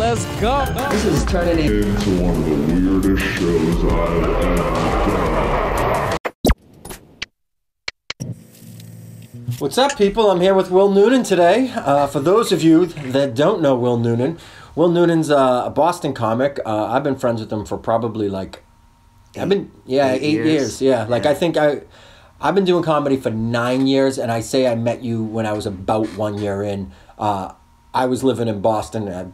Let's go. This is turning into one of the weirdest shows I've ever done. What's up, people? I'm here with Will Noonan today. For those of you that don't know Will Noonan's a Boston comic. I've been friends with him for probably like, eight years. Yeah, like I think I've been doing comedy for 9 years, and I say I met you when I was about 1 year in. I was living in Boston,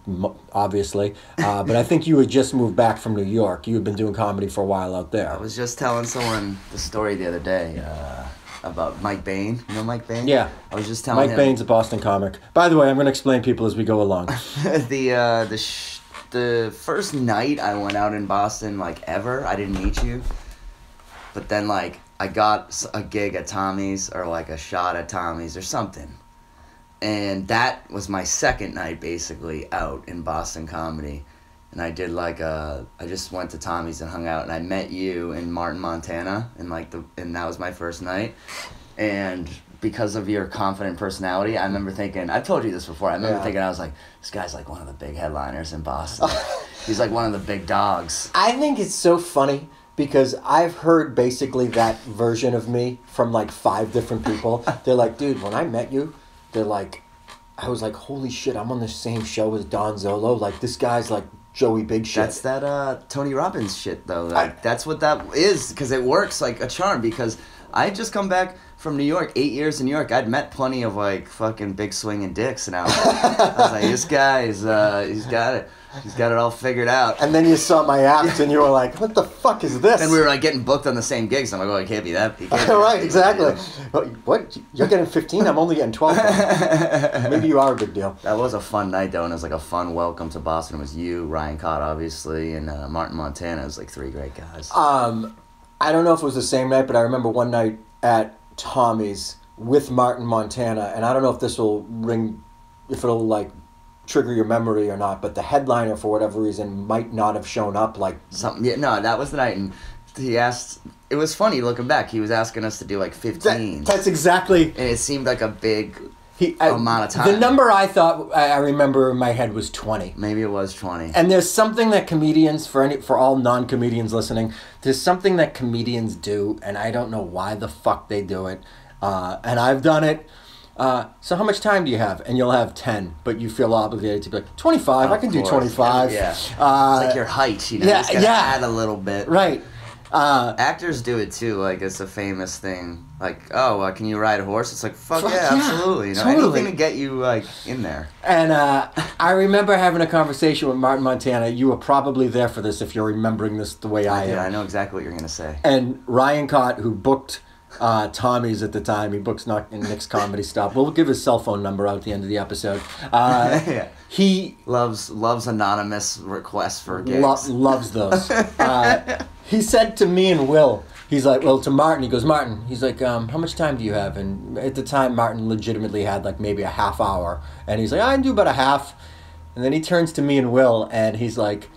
obviously, but I think you had just moved back from New York. You had been doing comedy for a while out there. I was just telling someone the story the other day about Mike Bain. You know Mike Bain? Yeah. I was just telling him. Mike Bain's a Boston comic. By the way, I'm going to explain people as we go along. The first night I went out in Boston, like, ever, I didn't meet you. But then, like, I got a gig at Tommy's, or, like, a shot at Tommy's or something. And that was my second night, basically, out in Boston comedy. And I did, like, I just went to Tommy's and hung out, and I met you in Martin, Montana, and that was my first night. And because of your confident personality, I remember thinking, I've told you this before, I remember thinking, I was like, this guy's like one of the big headliners in Boston. He's like one of the big dogs. I think it's so funny because I've heard basically that version of me from like 5 different people. They're like, dude, when I met you, they're like, I was like, holy shit, I'm on the same show as Don Zollo. Like, this guy's like Joey Big Shit. That's that Tony Robbins shit, though. Like, that's what that is, because it works like a charm, because I had just come back from New York, 8 years in New York. I'd met plenty of, like, fucking big swinging dicks, and I was like, this guy is, he's got it. He's got it all figured out. And then you saw my act, and you were like, what the fuck is this? And we were, like, getting booked on the same gigs. I'm like, oh, it can't be that. Right, exactly. What? You're getting 15? I'm only getting 12. Maybe you are a good deal. That was a fun night, though, and it was, like, a fun welcome to Boston. It was you, Ryan Cott, obviously, and Martin, Montana. It was, like, 3 great guys. I don't know if it was the same night, but I remember one night at Tommy's with Martin, Montana, and I don't know if this will if it'll, like, trigger your memory or not, but the headliner, for whatever reason, might not have shown up, like... Something. Yeah, no, that was the night, and he asked... It was funny, looking back. He was asking us to do, like, 15. That's exactly... And it seemed like a big amount of time. The number I thought, I remember in my head, was 20. Maybe it was 20. And there's something that comedians, for all non-comedians listening, there's something that comedians do, and I don't know why the fuck they do it. And I've done it. So how much time do you have? And you'll have 10, but you feel obligated to be like, 25, I can do 25. Yeah. It's like your height, you know? Yeah, you just gotta add a little bit. Right. Actors do it too, like, it's a famous thing. Like, oh, can you ride a horse? It's like, fuck yeah, absolutely. You know, totally. Anything to get you, like, in there. And I remember having a conversation with Martin, Montana. You were probably there for this if you're remembering this the way I am. Yeah, I know exactly what you're going to say. And Ryan Cott, who booked Tommy's at the time, he books Nick's Comedy Stop. We'll give his cell phone number out at the end of the episode. Yeah. He loves anonymous requests for gigs. Loves those. He said to me and Will, he's like, well, to Martin, he goes, Martin, he's like, how much time do you have? And at the time, Martin legitimately had like maybe a half hour. And he's like, I can do about a half. And then he turns to me and Will, and he's like,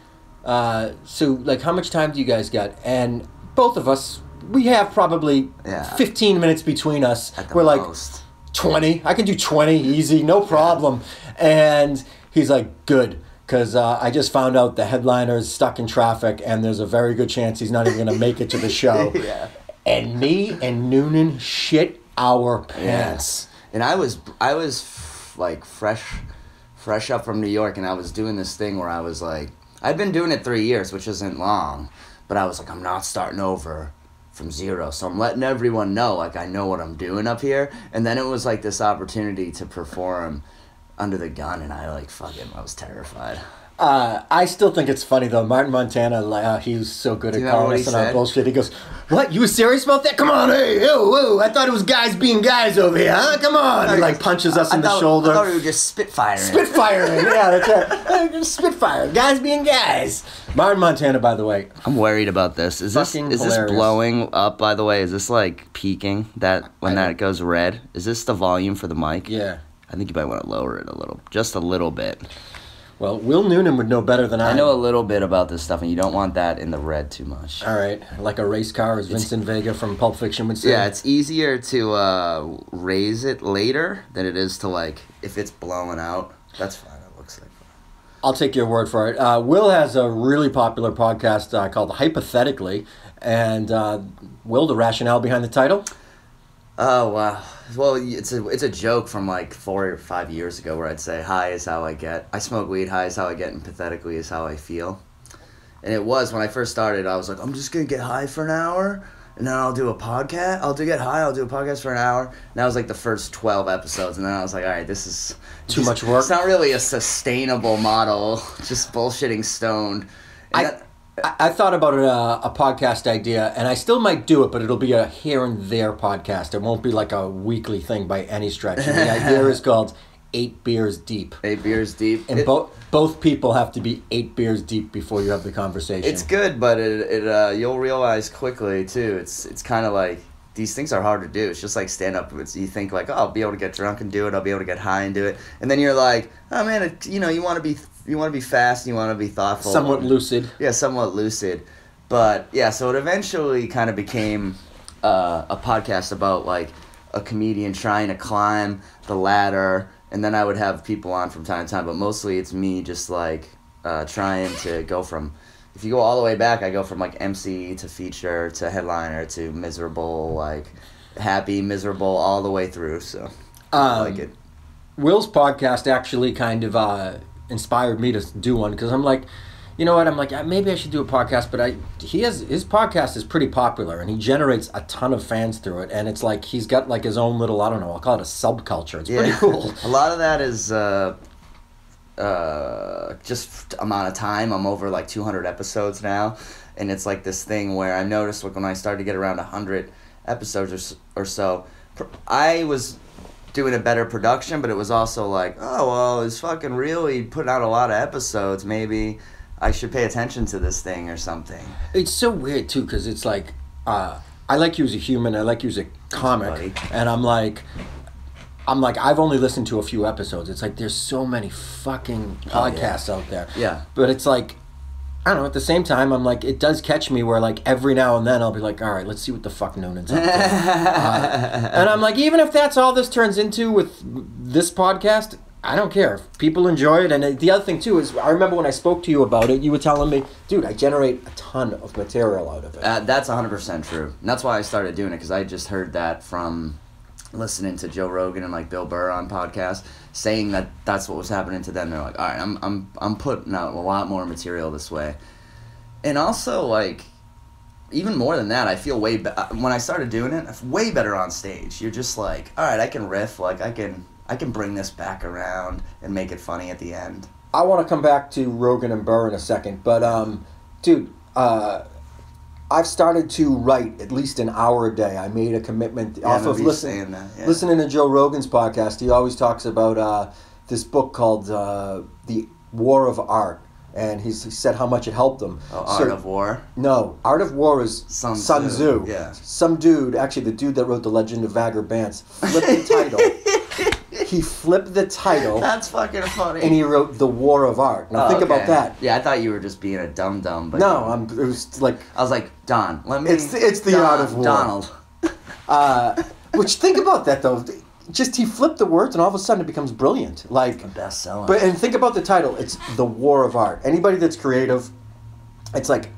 so, like, how much time do you guys got? And both of us, we have probably 15 minutes between us. At the We're most. like, 20. I can do 20 easy, no problem. And he's like, good. Because I just found out the headliner's stuck in traffic, and there's a very good chance he's not even going to make it to the show. Yeah. And me and Noonan shit our pants. Yeah. And I was like fresh up from New York, and I was doing this thing where I was like, I'd been doing it 3 years, which isn't long, but I was like, I'm not starting over from zero, so I'm letting everyone know, like, I know what I'm doing up here. And then it was like this opportunity to perform under the gun, and I was terrified. I still think it's funny though. Martin Montana, he was so good at calling us on our bullshit. He goes, "What? You were serious about that? Come on, hey, whoa! I thought it was guys being guys over here, huh? Come on!" He like punches us in the shoulder. I thought we were just spitfiring. Spitfiring, yeah, that's right. Spitfire, guys being guys. Martin Montana, by the way. I'm worried about this. Is this blowing up? By the way, is this like peaking? That that goes red? Is this the volume for the mic? Yeah. I think you might want to lower it just a little bit. Well, Will Noonan would know better than I. I know a little bit about this stuff, and you don't want that in the red too much. All right, like a race car, as Vincent Vega from Pulp Fiction would say. Yeah, it's easier to raise it later than it is to, like, if it's blowing out. That's fine. It looks like fine. I'll take your word for it. Will has a really popular podcast called Hypothetically, and Will, the rationale behind the title? Oh wow. Well, it's a joke from like 4 or 5 years ago where I'd say high is how I get. I smoke weed, high is how I get, and pathetically is how I feel. And it was when I first started. I was like, I'm just gonna get high for an hour, and then I'll do a podcast. I'll do a podcast for an hour. And that was like the first 12 episodes, and then I was like, all right, this is too much work. It's not really a sustainable model. Just bullshitting stoned. I thought about a podcast idea, and I still might do it, but it'll be a here and there podcast. It won't be like a weekly thing by any stretch. And the idea is called 8 Beers Deep. 8 Beers Deep. And both people have to be 8 beers deep before you have the conversation. It's good, but you'll realize quickly, too. It's kind of like, these things are hard to do. It's just like stand-up. You think like, oh, I'll be able to get drunk and do it. I'll be able to get high and do it. And then you're like, oh, man, you want to be fast and you want to be thoughtful. Somewhat lucid. Yeah, somewhat lucid. But, yeah, so it eventually kind of became a podcast about, like, a comedian trying to climb the ladder. And then I would have people on from time to time. But mostly it's me just, like, trying to go from... If you go all the way back, I go from, like, MC to feature to headliner to miserable, like, happy, miserable, all the way through, so I like it. Will's podcast actually kind of inspired me to do one, because I'm like, you know what, I'm like, maybe I should do a podcast, but his podcast is pretty popular, and he generates a ton of fans through it, and it's like, he's got, like, his own little, I don't know, I'll call it a subculture. It's pretty cool. A lot of that is... just amount of time. I'm over like 200 episodes now, and it's like this thing where I noticed like when I started to get around 100 episodes or so, I was doing a better production, but it was also like, oh well, it's fucking really putting out a lot of episodes. Maybe I should pay attention to this thing or something. It's so weird too, because it's like I like you as a human, I like you as a comic, and I'm like, I've only listened to a few episodes. It's like, there's so many fucking podcasts out there. Yeah. But it's like, I don't know, at the same time, I'm like, it does catch me where, like, every now and then I'll be like, all right, let's see what the fuck Noonan's up to. And I'm like, even if that's all this turns into with this podcast, I don't care. If people enjoy it. And the other thing, too, is I remember when I spoke to you about it, you were telling me, dude, I generate a ton of material out of it. That's 100% true. And that's why I started doing it, because I just heard that from... listening to Joe Rogan and like Bill Burr on podcasts, saying that that's what was happening to them. They're like, all right, I'm putting out a lot more material this way, and also like even more than that, I feel when I started doing it, I'm way better on stage. You're just like, all right, I can riff, like I can bring this back around and make it funny at the end. I want to come back to Rogan and Burr in a second, but dude, I've started to write at least an hour a day. I made a commitment off of listening to Joe Rogan's podcast. He always talks about this book called The War of Art, and he said how much it helped him. Art of War? No, Art of War is Sun Tzu. Yeah. Some dude, actually the dude that wrote The Legend of Bagger Vance, flipped the title. He flipped the title. That's fucking funny. And he wrote The War of Art. Now think about that. Yeah, I thought you were just being a dum-dum. But no, it was like... I was like, Don, let me... It's the Art of War. Donald. Which, think about that, though. Just, he flipped the words, and all of a sudden it becomes brilliant. Like, the bestseller. And think about the title. It's The War of Art. Anybody that's creative, it's like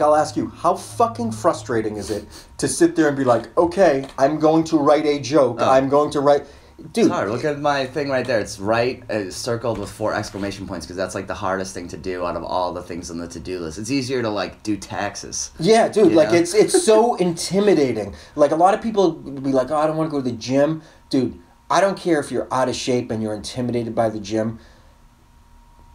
I'll ask you, how fucking frustrating is it to sit there and be like, okay, I'm going to write a joke. I'm going to write... Dude, it's hard. Look at my thing right there. It's circled with 4 exclamation points, because that's like the hardest thing to do out of all the things on the to-do list. It's easier to like do taxes. Yeah, dude. Like it's so intimidating. Like a lot of people be like, oh, I don't want to go to the gym. Dude, I don't care if you're out of shape and you're intimidated by the gym.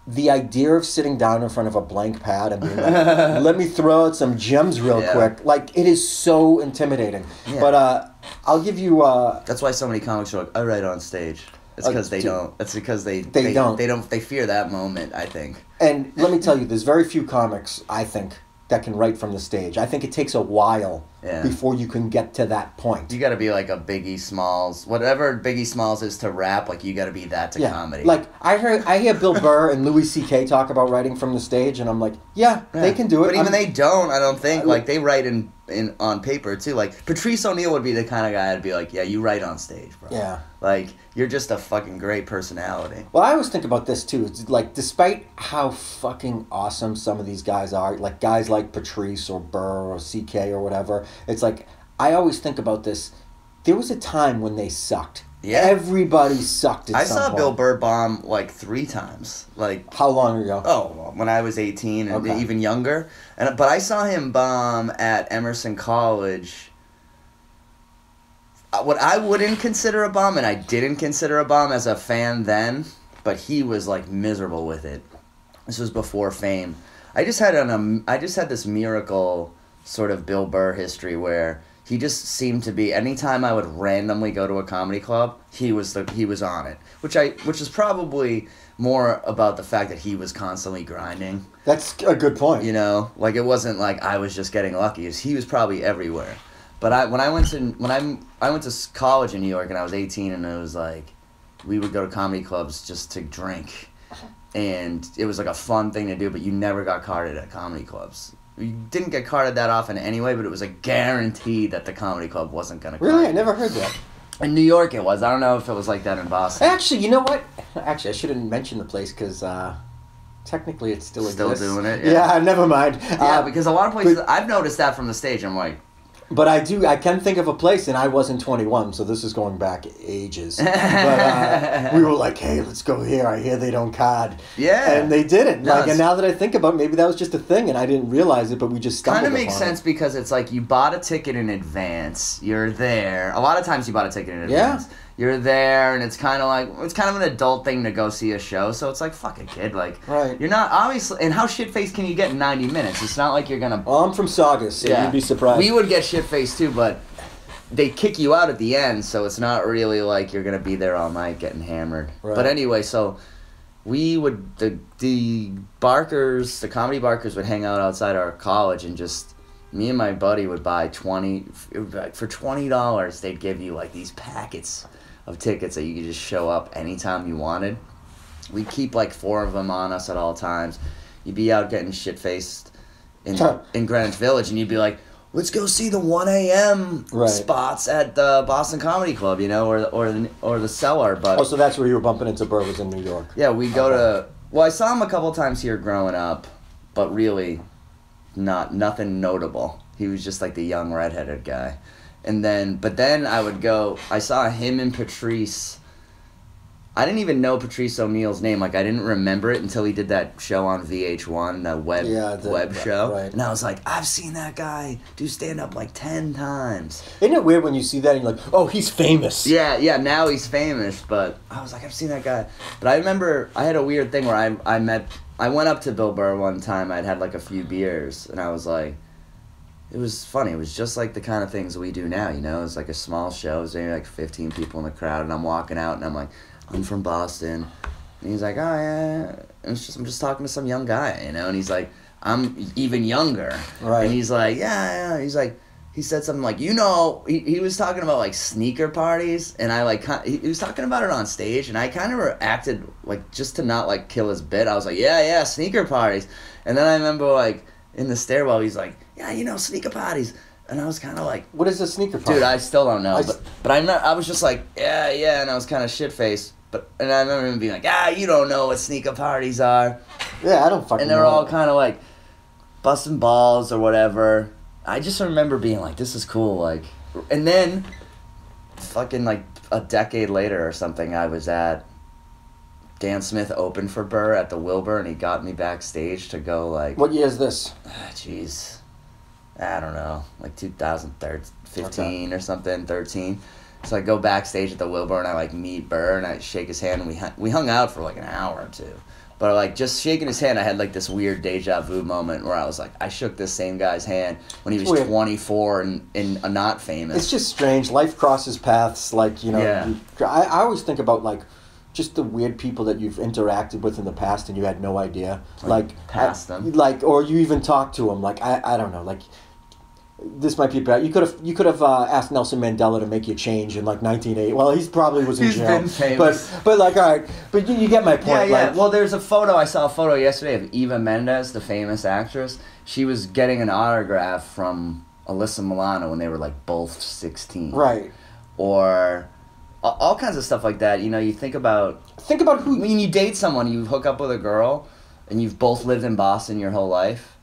The idea of sitting down in front of a blank pad and being like, let me throw out some gems real quick. Like, it is so intimidating. Yeah. But I'll give you... That's why so many comics are like, I write on stage. It's because they don't. It's because they don't. They fear that moment, I think. And let me tell you, there's very few comics, I think, that can write from the stage. I think it takes a while before you can get to that point. You got to be like a Biggie Smalls, whatever Biggie Smalls is to rap. Like you got to be that to comedy. Like I hear Bill Burr and Louis C.K. talk about writing from the stage, and I'm like, they can do it. But even they don't. I don't think like they write in on paper too. Like Patrice O'Neal would be the kind of guy I'd be like, yeah, you write on stage, bro. Yeah. Like you're just a fucking great personality. Well, I always think about this too. It's like, despite how fucking awesome some of these guys are, like guys like Patrice or Burr or CK or whatever, it's like I always think about this. There was a time when they sucked. Yeah. Everybody sucked at I some saw point. Bill Burr bomb like 3 times. Like How long ago? oh, when I was 18 and Okay. even younger. But I saw him bomb at Emerson College. What I wouldn't consider a bomb, and I didn't consider a bomb as a fan then, but he was like miserable with it. This was before fame. I just had this miracle sort of Bill Burr history where he just seemed to be, anytime I would randomly go to a comedy club, he was on it. Which is probably more about the fact that he was constantly grinding. That's a good point. You know, like it wasn't like I was just getting lucky. He was probably everywhere. But when I went to college in New York and I was 18 and it was like we would go to comedy clubs just to drink, and it was like a fun thing to do. But you never got carded at comedy clubs. You didn't get carded that often anyway, but it was a guarantee that the comedy club wasn't going to card Really? you. I never heard that. In New York it was. I don't know if it was like that in Boston. Actually, you know what? Actually, I shouldn't mention the place because technically it still exists. doing it? Yeah, never mind. Yeah, because a lot of places, I've noticed that from the stage. I'm like... But I can think of a place, and I wasn't 21, so this is going back ages. But we were like, hey, let's go here. I hear they don't card. Yeah. And they didn't. No, and now that I think about it, maybe that was just a thing, and I didn't realize it, but we just stumbled Kind of makes upon sense it. because it's like you bought a ticket in advance. You're there. A lot of times you bought a ticket in advance. Yeah. You're there, and it's kind of an adult thing to go see a show. So it's like, fuck it, kid. Like, Right. You're not obviously. And how shit faced can you get in 90 minutes? It's not like you're gonna. Well, I'm from Saugus, so you'd be surprised. We would get shit faced too, but they kick you out at the end, so it's not really like you're gonna be there all night getting hammered. Right. But anyway, so we would the Barkers, the comedy Barkers would hang out outside our college and just. Me and my buddy would buy for $20. They'd give you like these packets of tickets that you could just show up anytime you wanted. We'd keep like 4 of them on us at all times. You'd be out getting shit faced in Greenwich Village, and you'd be like, "Let's go see the 1 a.m. Right. spots at the Boston Comedy Club, you know, or the Cellar." But Oh, so that's where you were bumping into Burr, was in New York. yeah, we go to. Well, I saw him a couple times here growing up, but really. Nothing notable. He was just like the young redheaded guy. But then I would go, I saw him and Patrice. I didn't even know Patrice O'Neal's name. Like, I didn't remember it until he did that show on VH1, the web show. Right. And I was like, I've seen that guy do stand-up like 10 times. Isn't it weird when you see that and you're like, oh, he's famous? Yeah, now he's famous, but I was like, I've seen that guy. But I remember I had a weird thing where I went up to Bill Burr one time. I'd had like a few beers, and I was like, it was funny. It was just like the kind of things we do now, you know? It was like a small show. It was maybe like 15 people in the crowd, and I'm walking out, and I'm like, I'm from Boston. And he's like, oh, yeah. And I'm just talking to some young guy, you know? And he's like, I'm even younger. Right. And he's like, yeah. He's like, he said something like, you know, he was talking about like sneaker parties, and I like, he was talking about it on stage, and I kind of acted like, just to not like kill his bit. I was like, yeah, sneaker parties. And then I remember like in the stairwell, he's like, yeah, you know, sneaker parties. And I was kind of like, what is a sneaker party? dude, I still don't know. But I was just like, yeah, and I was kind of shit-faced. And I remember him being like, you don't know what sneaker parties are. Yeah, I don't fucking know. And they were all kind of like busting balls or whatever. I just remember being like, this is cool, like, and then, fucking like a decade later or something, I was at Dan Smith opened for Burr at the Wilbur, and he got me backstage to go like. What year is this? Jeez, I don't know, like 2015 or something, 13. So I go backstage at the Wilbur, and I like meet Burr, and I shake his hand, and we hung out for like an hour or two. But like just shaking his hand, I had like this weird deja vu moment where I was like, I shook this same guy's hand when he was 24 and not famous. It's just strange. Life crosses paths. Like, you know, Yeah. I always think about like just the weird people that you've interacted with in the past and you had no idea. Like past them. Like, or you even talked to them. Like, I don't know. Like, this might be bad. You could have asked Nelson Mandela to make you change in like 1980. Well, he probably was in He's jail. been famous. But like, all right. But you get my point. Yeah. Like, Well, there's a photo. I saw a photo yesterday of Eva Mendes, the famous actress. She was getting an autograph from Alyssa Milano when they were like both 16. Right. Or all kinds of stuff like that. You know, you think about who. when you date someone, you hook up with a girl, and you've both lived in Boston your whole life.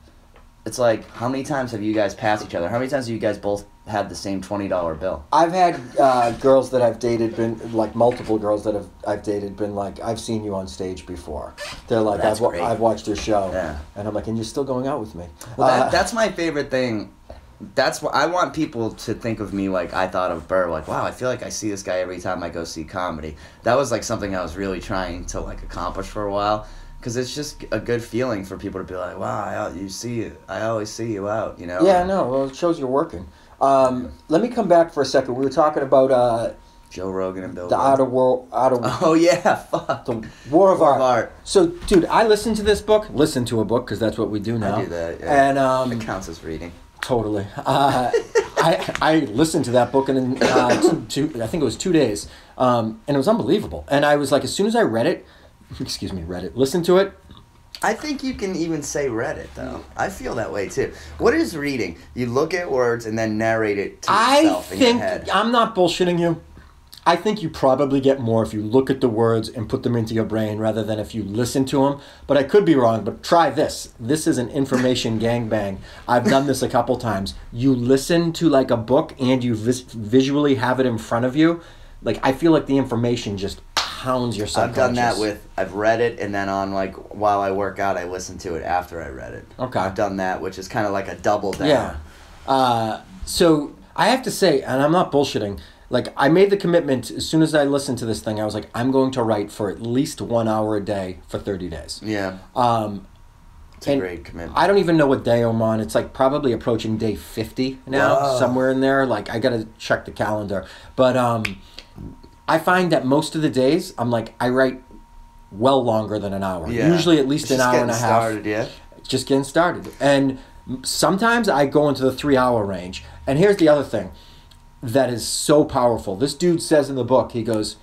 It's like, how many times have you guys passed each other? How many times have you guys both had the same $20 bill? I've had girls that I've dated been like multiple girls that I've dated been like, I've seen you on stage before. They're like, I've watched your show. Yeah. And I'm like, and you're still going out with me. Well, that's my favorite thing. That's what I want people to think of me like I thought of Burr. Like, wow, I feel like I see this guy every time I go see comedy. That was like something I was really trying to like accomplish for a while. Because it's just a good feeling for people to be like, wow, I always see you out, you know? Yeah, no, well, it shows you're working. Let me come back for a second. We were talking about Joe Rogan and Bill the Burr. Oh yeah, fuck. The War of Art. So, dude, I listened to this book. Listen to a book, because that's what we do now. I do that, yeah. And it counts as reading. Totally. I listened to that book in I think it was 2 days, and it was unbelievable. And I was like, as soon as I read it, listened to it. I think you can even say read it, though. I feel that way, too. What is reading? You look at words and then narrate it to yourself in your head. I'm not bullshitting you. I think you probably get more if you look at the words and put them into your brain rather than if you listen to them. But I could be wrong, but try this. This is an information gangbang. I've done this a couple times. You listen to like a book and you visually have it in front of you. Like, I feel like the information just pounds your subconscious. I've done that I've read it, and then on like while I work out, I listen to it after I read it. Okay. I've done that, which is kind of like a double down. Yeah. So I have to say, and I'm not bullshitting, like, I made the commitment as soon as I listened to this thing. I was like, I'm going to write for at least 1 hour a day for 30 days. Yeah. It's a great commitment. I don't even know what day I'm on. It's like probably approaching day 50 now, somewhere in there. Like, I got to check the calendar. But I find that most of the days, I'm like, I write well longer than an hour. Yeah. Usually at least an hour and a half. Started, yeah. Just getting started. And sometimes I go into the 3 hour range. And here's the other thing that is so powerful. This dude says in the book, he goes,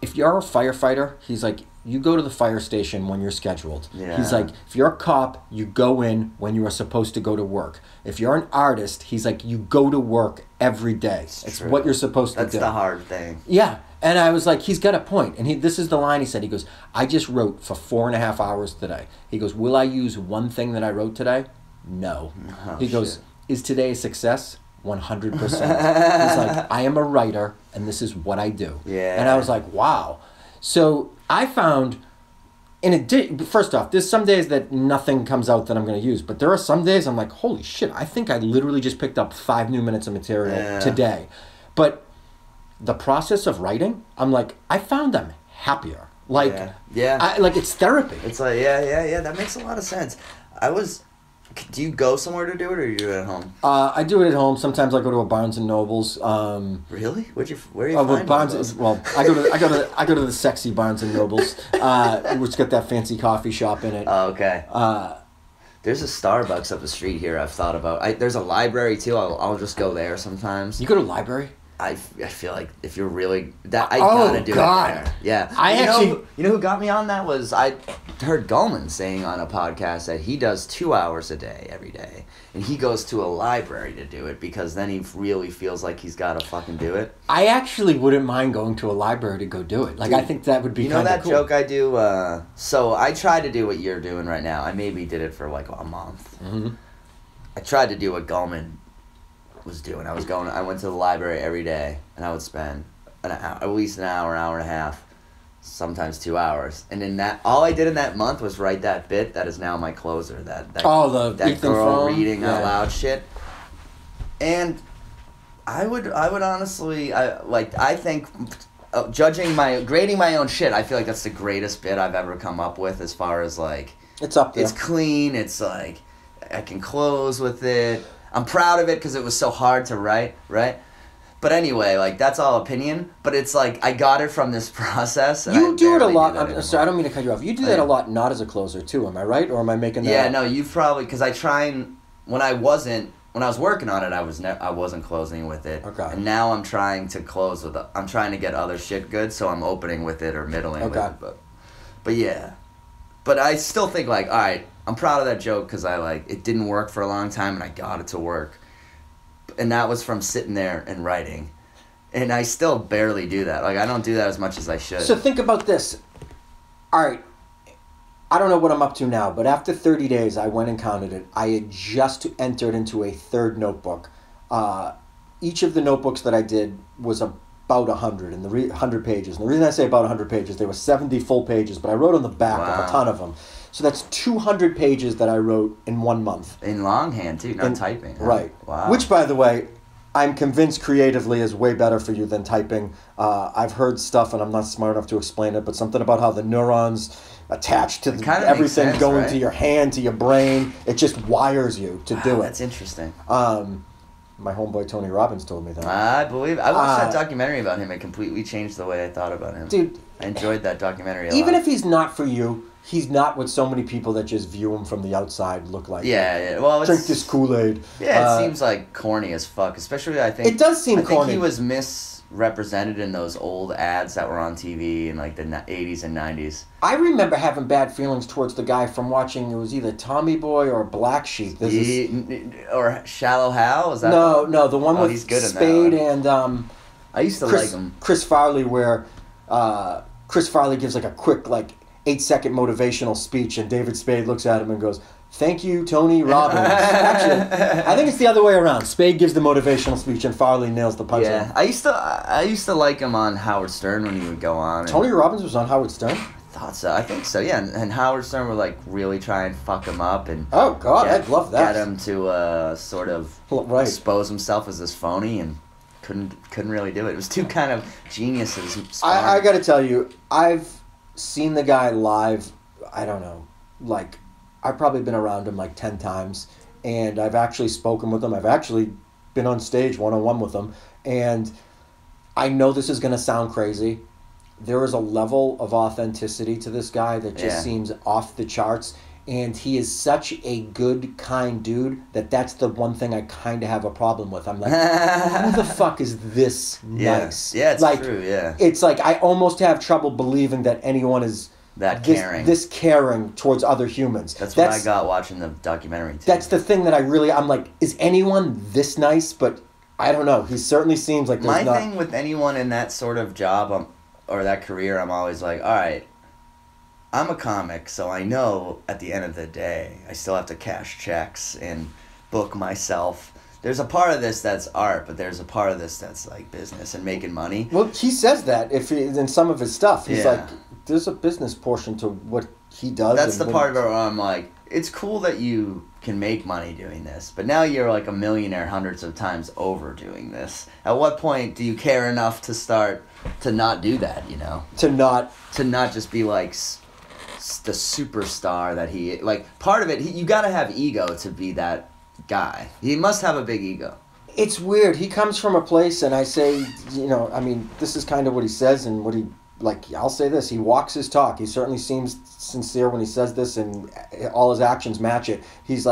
if you're a firefighter, he's like, you go to the fire station when you're scheduled. Yeah. He's like, if you're a cop, you go in when you are supposed to go to work. If you're an artist, he's like, you go to work every day. It's true. what you're supposed to do. That's the hard thing. Yeah. And I was like, he's got a point. And this is the line he said. He goes, I just wrote for 4.5 hours today. He goes, will I use one thing that I wrote today? No. Oh, he goes, shit. Is today a success? 100%. He's like, I am a writer, and this is what I do. Yeah. And I was like, wow. So I found, first off, there's some days that nothing comes out that I'm going to use, but there are some days I'm like, holy shit, I think I literally just picked up 5 new minutes of material today. But the process of writing, I'm like, I found I'm happier. Like, like it's therapy. It's like, yeah, that makes a lot of sense. Do you go somewhere to do it, or you do it at home? I do it at home. Sometimes I go to a Barnes and Nobles. Really? Where do you find Barnes? Well, I go to the sexy Barnes and Nobles, which got that fancy coffee shop in it. Oh, okay. There's a Starbucks up the street here. I've thought about. There's a library too. I'll just go there sometimes. You go to a library? I feel like if you're really gotta do it there. Yeah. You know who got me on that was I heard Goldman saying on a podcast that he does 2 hours a day every day, and he goes to a library to do it because then he really feels like he's got to fucking do it. I actually wouldn't mind going to a library to go do it. Like, dude, I think that would be. You know that cool. joke I do. So I tried to do what you're doing right now. I maybe did it for like a month. Mm-hmm. I tried to do what Goldman was doing. I went to the library every day, and I would spend at least an hour and a half, sometimes 2 hours. And in that, all I did in that month was write that bit that is now my closer. That Ethan girl Frome? reading out loud shit. And I would honestly, I think, grading my own shit, I feel like that's the greatest bit I've ever come up with as far as like. It's up there. It's clean. It's like I can close with it. I'm proud of it because it was so hard to write, right? But anyway, like, that's all opinion. But it's like, I got it from this process. And you do it a lot. I don't mean to cut you off. You do that a lot, not as a closer, too. Am I right? Or am I making that? Yeah, no, you've probably... Because I try and... When I was working on it, I wasn't closing with it. Okay. And now I'm trying to close with... I'm trying to get other shit good, so I'm opening with it or middling with it. But yeah. But I still think, like, all right, I'm proud of that joke because it didn't work for a long time and I got it to work. and that was from sitting there and writing. And I still barely do that. Like, I don't do that as much as I should. So think about this. All right. I don't know what I'm up to now, but after 30 days, I went and counted it. I had just entered into a third notebook. Each of the notebooks that I did was about 100 and 100 pages. And the reason I say about 100 pages, they were 70 full pages, but I wrote on the back of a ton of them. So that's 200 pages that I wrote in 1 month. In longhand, too, not typing. Huh? Right. Wow. Which, by the way, I'm convinced creatively is way better for you than typing. I've heard stuff, and I'm not smart enough to explain it, but something about how the neurons attach to everything going to your hand, to your brain. It just wires you to do it. That's interesting. My homeboy Tony Robbins told me that. I believe it. I watched that documentary about him. It completely changed the way I thought about him. Dude, I enjoyed that documentary a lot. Even if he's not for you, he's not what so many people that just view him from the outside look like. Yeah. Well, drink this Kool-Aid. Yeah, it seems like corny as fuck. Especially, I think it does seem corny. I think he was misrepresented in those old ads that were on TV in like the 80s and 90s. I remember having bad feelings towards the guy from watching. It was either Tommy Boy or Black Sheep. Or Shallow Hal. Was that? No, the one with he's good Spade in that one. and I used to like him. Chris Farley, where Chris Farley gives like a quick 8-second motivational speech, and David Spade looks at him and goes, "Thank you, Tony Robbins." Actually, I think it's the other way around. Spade gives the motivational speech, and Farley nails the punchline. Yeah, I used to like him on Howard Stern when he would go on. Tony Robbins was on Howard Stern? I thought so. I think so. Yeah, and Howard Stern would really try and fuck him up and. Oh God, I'd love that. Get him to sort of expose himself as this phony, and couldn't really do it. It was two kind of geniuses. I got to tell you, I've seen the guy live. I don't know, I've probably been around him 10 times, and I've actually spoken with him. I've actually been on stage one-on-one with him, and I know this is going to sound crazy. There is a level of authenticity to this guy that just seems off the charts, and he is such a good, kind dude that's the one thing I kind of have a problem with. I'm like, who the fuck is this nice? Yeah, it's true, yeah. It's I almost have trouble believing that anyone is this caring towards other humans. That's what I got watching the documentary, too. That's the thing that I'm like, is anyone this nice? But I don't know. He certainly seems like there's My thing with anyone in that sort of job or that career, I'm always like, all right, I'm a comic, so I know at the end of the day, I still have to cash checks and book myself. There's a part of this that's art, but there's a part of this that's business and making money. Well, he says that in some of his stuff. He's like, there's a business portion to what he does. That's the part where I'm like, it's cool that you can make money doing this, but now you're a millionaire hundreds of times over doing this. At what point do you care enough to start to not do that, To not just be the superstar that he part of it you got to have ego to be that guy. He must have a big ego. It's weird. He comes from a place, and I say, this is kind of what he says, and what he I'll say this, he walks his talk. He certainly seems sincere when he says this, and all his actions match it. He's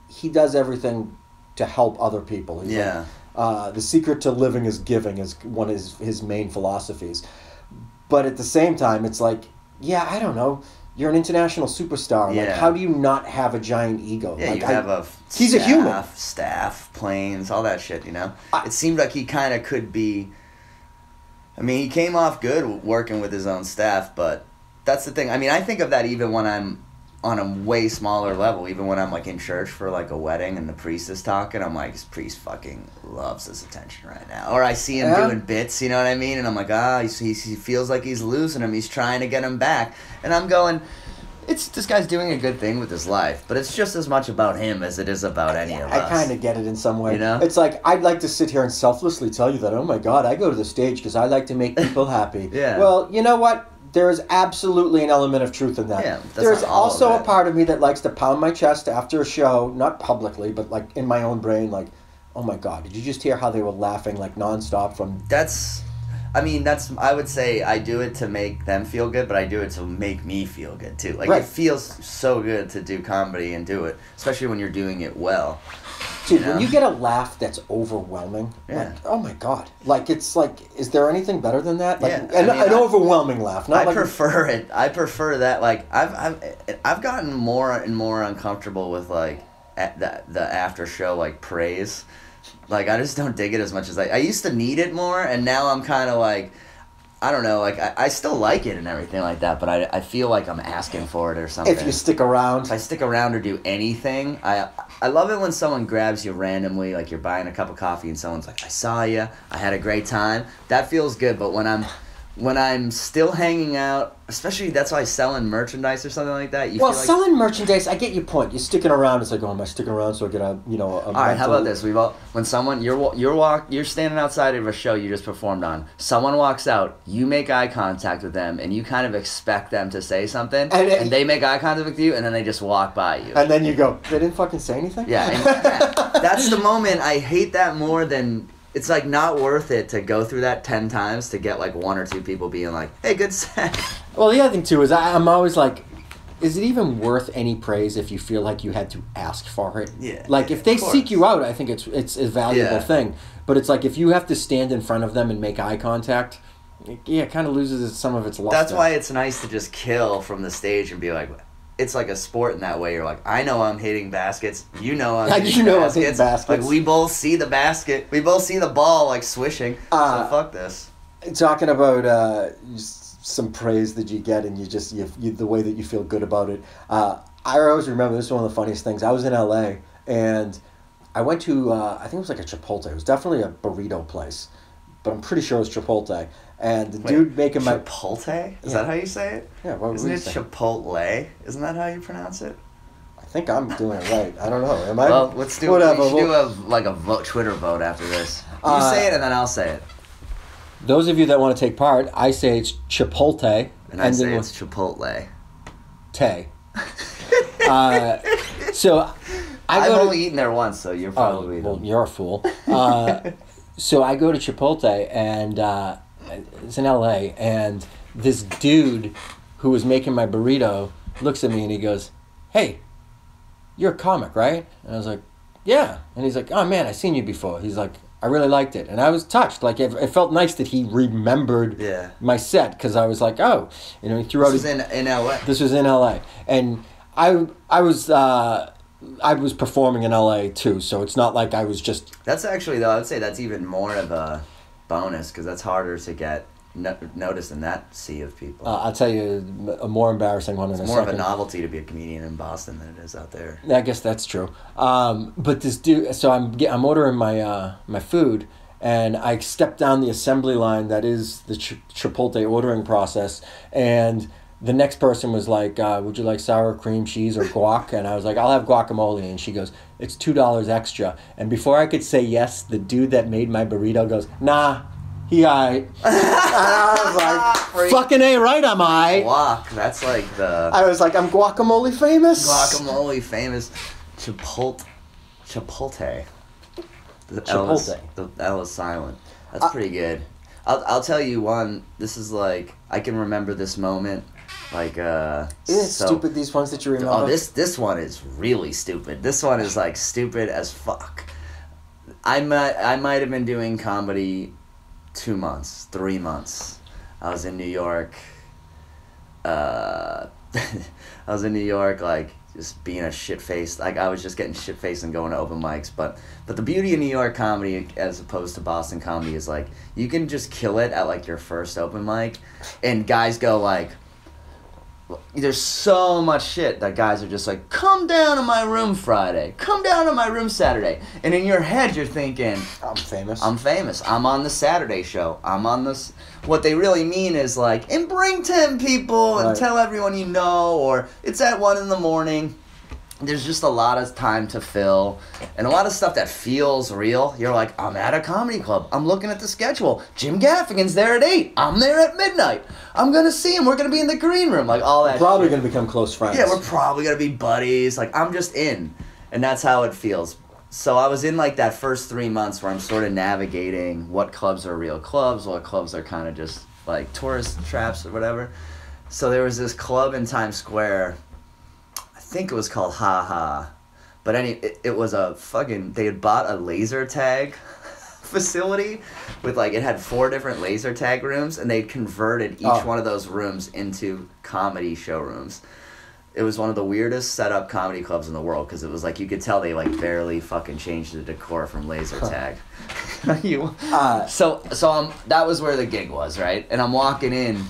he does everything to help other people. He's the secret to living is giving is one of his main philosophies. But at the same time, it's I don't know. You're an international superstar. How do you not have a giant ego? Yeah, you have he's a human. Staff, planes, all that shit, It seemed like he kind of could be... I mean, he came off good working with his own staff, but that's the thing. I mean, I think of that even when I'm on a way smaller level, even when I'm in church for a wedding and the priest is talking, I'm like, this priest fucking loves this attention right now. Or I see him doing bits, you know what I mean? And I'm like, he feels like he's losing him. He's trying to get him back. And I'm going, this guy's doing a good thing with his life, but it's just as much about him as it is about any of us. I kind of get it in some way. It's I'd like to sit here and selflessly tell you that, oh my God, I go to the stage because I like to make people happy. Yeah. Well, you know what? There is absolutely an element of truth in that. Yeah, there's also a part of me that likes to pound my chest after a show, not publicly, but in my own brain, oh my God, did you just hear how they were laughing nonstop from... I would say I do it to make them feel good, but I do it to make me feel good too. Right. It feels so good to do comedy and do it, especially when you're doing it well. Dude, when you get a laugh that's overwhelming, oh my God. Is there anything better than that? An overwhelming laugh. Not I prefer it. I prefer that. I've gotten more and more uncomfortable with the after show praise. Like, I just don't dig it as much as I used to need it more, and now I'm kind of like, I don't know, like, I still like it and everything like that, but I feel like I'm asking for it or something. If you stick around. If I stick around or do anything, I love it when someone grabs you randomly, like you're buying a cup of coffee and someone's like, I saw you, I had a great time. That feels good, but when I'm still hanging out, especially that's why selling merchandise or something like that. Well, selling merchandise, I get your point. You're sticking around. It's like, oh, am I sticking around so I get a All right, how about this? When someone you're standing outside of a show you just performed on. Someone walks out, you make eye contact with them, and you kind of expect them to say something, and they make eye contact with you, and then they just walk by you. And then you go, they didn't fucking say anything. Yeah, that's the moment. I hate that more than. It's like not worth it to go through that 10 times to get like one or two people being like, hey, good set. Well, the other thing too is I'm always like, is it even worth any praise if you feel like you had to ask for it? Yeah. Like if they seek you out, I think it's a valuable thing. But it's like if you have to stand in front of them and make eye contact, it kind of loses some of its luster. That's why it's nice to just kill from the stage and be like, it's like a sport in that way. You're like, I know I'm hitting baskets. You know I'm hitting baskets. Like, we both see the basket. We both see the ball, like, swishing. So fuck this. Talking about some praise that you get and you the way that you feel good about it. I always remember, this is one of the funniest things. I was in L.A. and I went to, I think it was like a Chipotle. It was definitely a burrito place. But I'm pretty sure it was Chipotle. And the dude making my... Chipotle? Is that how you say it? Yeah, what Isn't it Chipotle? Isn't that how you pronounce it? I think I'm doing it right. I don't know. Am I? Well, let's do whatever. We should do a Twitter vote after this. You say it and then I'll say it. Those of you that want to take part, I say it's Chipotle. And I say it's Chipotle. Tay. So I've only eaten there once, so you're probably... well, you're a fool. So I go to Chipotle, and it's in L.A., and this dude who was making my burrito looks at me and he goes, hey, you're a comic, right? And I was like, yeah. And he's like, oh, man, I've seen you before. He's like, I really liked it. And I was touched. Like, it felt nice that he remembered my set, because I was like, oh. You know, he threw out... This was in L.A.? This was in L.A. And I was performing in LA too, so it's not like I was just... That's actually, though, I would say that's even more of a bonus, because that's harder to get noticed in that sea of people. I'll tell you a more embarrassing one in a second. It's more of a novelty to be a comedian in Boston than it is out there. I guess that's true. But this dude, so I'm ordering my food, and I step down the assembly line that is the Chipotle ordering process, and... The next person was like, would you like sour cream cheese or guac? And I was like, I'll have guacamole. And she goes, it's $2 extra. And before I could say yes, the dude that made my burrito goes, nah, he aight. And I was like, fucking A right, am I? Guac, that's like the... I was like, I'm guacamole famous. Guacamole famous. Chipotle. The L is silent. That's pretty good. I'll tell you one. This is like, I can remember this moment. Like, isn't it stupid, these ones that you remember? Oh, this one is really stupid. This one is like stupid as fuck. I might have been doing comedy 2 months, 3 months. I was in New York. I was in New York, like, just being a shit-faced. Like, I was just getting shit-faced and going to open mics. But the beauty of New York comedy, as opposed to Boston comedy, is, like, you can just kill it at, like, your first open mic. And guys go, like... There's so much shit that guys are just like, come down to my room Friday. Come down to my room Saturday. And in your head, you're thinking... I'm famous. I'm on the Saturday show. I'm on this... What they really mean is like, and bring 10 people and tell everyone you know, or it's at 1 a.m. There's just a lot of time to fill, and a lot of stuff that feels real. You're like, I'm at a comedy club. I'm looking at the schedule. Jim Gaffigan's there at 8. I'm there at midnight. I'm going to see him. We're going to be in the green room. Like, all that We're probably going to become close friends. Yeah, we're probably going to be buddies. Like, I'm just in. And that's how it feels. So I was in, like, that first 3 months where I'm sort of navigating what clubs are real clubs, what clubs are kind of just, like, tourist traps or whatever. So there was this club in Times Square... I think it was called Ha Ha, but it was a fucking, they had bought a laser tag facility with, like, it had 4 different laser tag rooms, and they'd converted each one of those rooms into comedy showrooms. It was one of the weirdest set-up comedy clubs in the world because it was like you could tell they like barely fucking changed the decor from laser tag. That was where the gig was, right? And I'm walking in,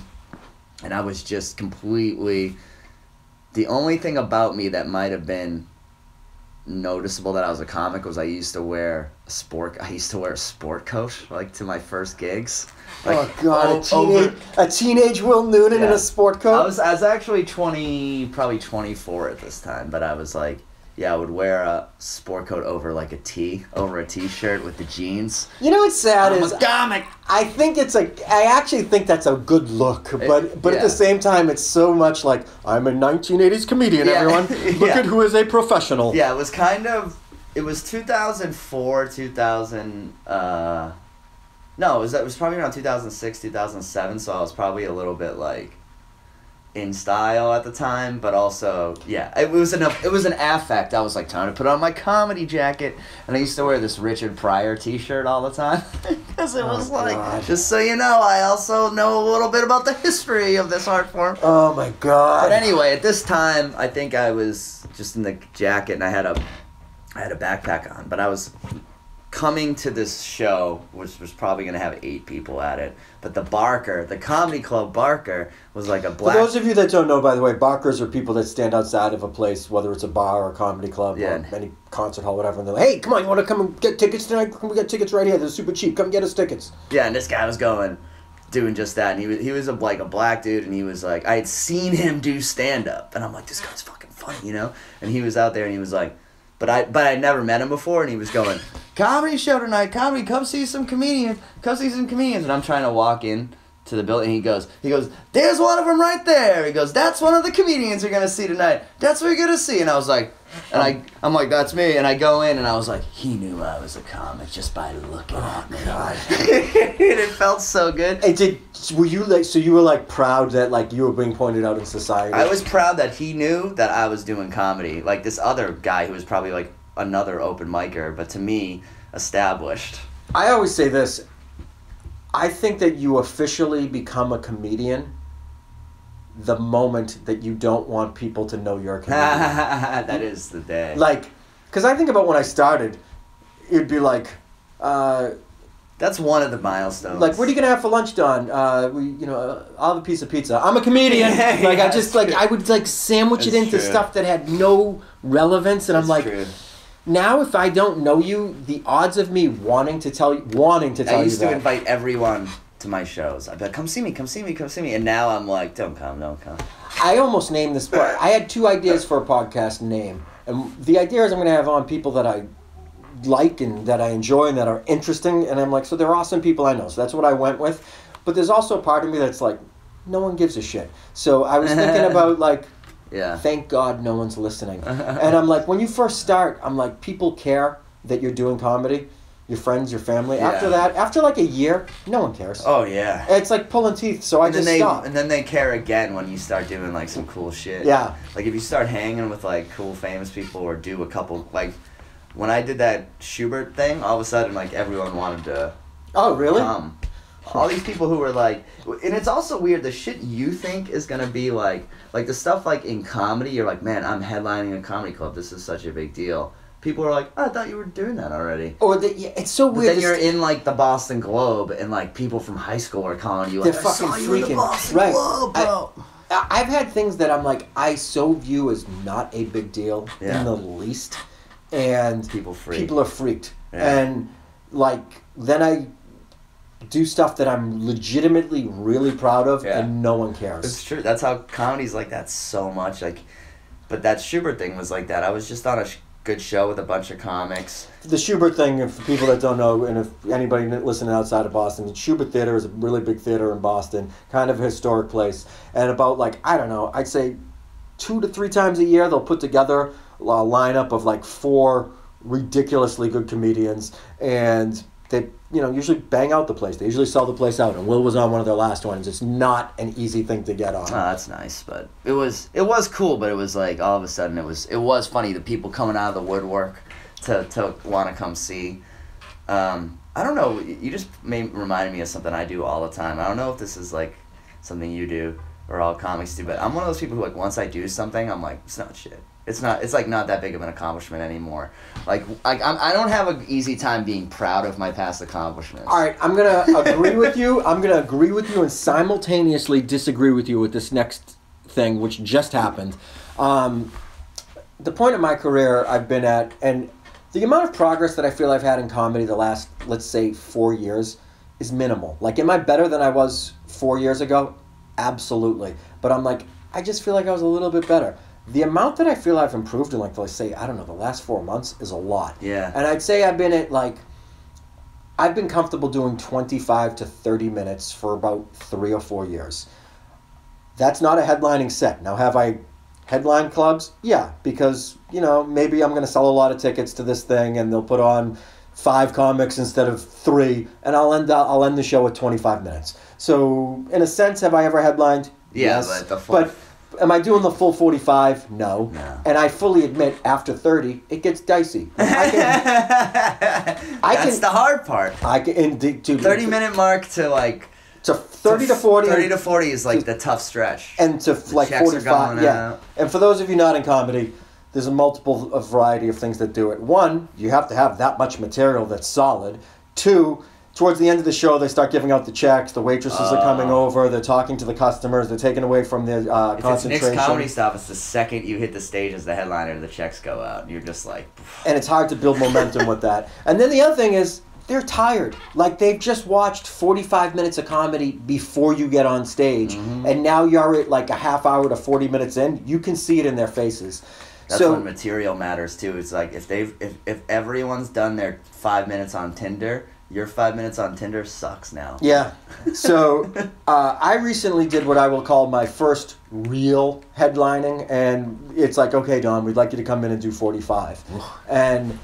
and I was just completely. The only thing about me that might have been noticeable that I was a comic was I used to wear a sport coat like to my first gigs. Like, oh God, a teenage Will Noonan in a sport coat. I was actually probably 24 at this time, but I was like, I would wear a sport coat over like a t-shirt with the jeans. You know what's sad I'm is a comic. I actually think that's a good look, but at the same time, it's so much like I'm a 1980s comedian. Everyone, look at who is a professional. Yeah, it was 2004, 2000. No, it was probably around 2006, 2007. So I was probably a little bit like in style at the time, but also it was an affect. I was like trying to put on my comedy jacket, and I used to wear this Richard Pryor T-shirt all the time because it was just so you know, I also know a little bit about the history of this art form. Oh my God! But anyway, at this time, I think I was just in the jacket, and I had a backpack on, but I was coming to this show, which was probably going to have 8 people at it, but the comedy club Barker was like a black... For those of you that don't know, by the way, Barkers are people that stand outside of a place, whether it's a bar or a comedy club or any concert hall, whatever, and they're like, hey, come on, you want to come and get tickets tonight? We got tickets right here. They're super cheap. Come get us tickets. Yeah, and this guy was doing just that, and he was a black dude, and he was like, I had seen him do stand-up, and I'm like, this guy's fucking funny, you know? And he was out there, and he was like... But I'd never met him before, and he was going, comedy show tonight, comedy, come see some comedians, and I'm trying to walk in to the building, and he goes, there's one of them right there. He goes, that's one of the comedians you're going to see tonight. That's what you're going to see. And I was like, I'm like, that's me. And I go in, and I was like, he knew I was a comic just by looking at me. God. It felt so good. Were you like, so you were like proud that like you were being pointed out in society? I was proud that he knew that I was doing comedy. Like this other guy who was probably like another open micer, but to me, established. I always say this. I think that you officially become a comedian the moment that you don't want people to know you're a comedian. That is the day. Like, because I think about when I started, it'd be like... that's one of the milestones. Like, what are you gonna have for lunch, Don? I'll have a piece of pizza. I'm a comedian. I would like sandwich it into stuff that had no relevance, and I'm like, now if I don't know you, the odds of me wanting to tell you I used to invite everyone to my shows. I'd be like, come see me, and now I'm like, don't come. I almost named this. I had 2 ideas for a podcast name, and the idea is I'm gonna have on people that I like and that I enjoy and that are interesting, and I'm like, so they're awesome people I know, so that's what I went with. But there's also a part of me that's like, no one gives a shit. So I was thinking about like, thank God no one's listening. And I'm like, when you first start, I'm like, people care that you're doing comedy, your friends, your family. After that, after like a year, no one cares. Oh yeah, it's like pulling teeth. So I just stop. And then they care again when you start doing like some cool shit. Yeah, like if you start hanging with like cool famous people or do a couple like. When I did that Schubert thing, all of a sudden, like, everyone wanted to come. All these people who were, like... And it's also weird, the shit you think is gonna be, like the stuff, like, in comedy, you're like, man, I'm headlining a comedy club, this is such a big deal. People are like, oh, I thought you were doing that already. It's so weird. But then you're in, like, the Boston Globe, and, like, people from high school are calling you, like, they're fucking freaking. You in the Boston Globe, bro. I've had things that I'm like, I so view as not a big deal in the least. And people are freaked. And like then I do stuff that I'm legitimately really proud of and no one cares. It's true. That's how comedy's like that so much. Like, but that Schubert thing was like that. I was just on a good show with a bunch of comics. The Schubert thing, for people that don't know, and if anybody listening outside of Boston, the Schubert Theater is a really big theater in Boston, kind of a historic place. And about like, I don't know, I'd say 2 to 3 times a year they'll put together a lineup of like 4 ridiculously good comedians, and they usually bang out the place. They usually sell the place out, and Will was on one of their last ones. It's not an easy thing to get on. Oh, that's nice, but it was cool, but it was like all of a sudden it was funny, the people coming out of the woodwork to want to come see. I don't know, you just reminded me of something I do all the time. I don't know if this is like something you do, or all comics do, but I'm one of those people who, like, once I do something, I'm like, it's not shit. It's like not that big of an accomplishment anymore. Like I don't have an easy time being proud of my past accomplishments. All right, I'm gonna agree with you. I'm gonna agree with you and simultaneously disagree with you with this next thing, which just happened. The point of my career I've been at, and the amount of progress that I feel I've had in comedy the last, let's say, 4 years is minimal. Like, am I better than I was 4 years ago? Absolutely. But I'm like, I just feel like I was a little bit better. The amount that I feel I've improved in, like, let's say, I don't know, the last 4 months is a lot. Yeah. And I'd say I've been comfortable doing 25 to 30 minutes for about 3 or 4 years. That's not a headlining set. Now, have I headline clubs? Yeah, because, maybe I'm going to sell a lot of tickets to this thing and they'll put on 5 comics instead of 3, and I'll end the show with 25 minutes. So, in a sense, have I ever headlined? Yeah, yes. but am I doing the full 45? No. And I fully admit, after 30, it gets dicey. That's the hard part. I can, dude, 30-minute mark to, like... To 30 to 40. 30 to 40 is, like, the tough stretch. And to, the like, checks 45. are going Yeah. out. And for those of you not in comedy, there's a variety of things that do it. 1, you have to have that much material that's solid. 2, towards the end of the show, they start giving out the checks. The waitresses are coming over. They're talking to the customers. They're taking away from their concentration. If it's Nick's Comedy Stop, it's the second you hit the stage as the headliner, the checks go out. And you're just like... And it's hard to build momentum with that. And then the other thing is, they're tired. Like, they've just watched 45 minutes of comedy before you get on stage. Mm-hmm. And now you're at, like, a half hour to 40 minutes in. You can see it in their faces. That's when material matters, too. It's like, if everyone's done their 5 minutes on Tinder... Your 5 minutes on Tinder sucks now. Yeah. So I recently did what I will call my first real headlining. And it's like, okay, Don, we'd like you to come in and do 45. And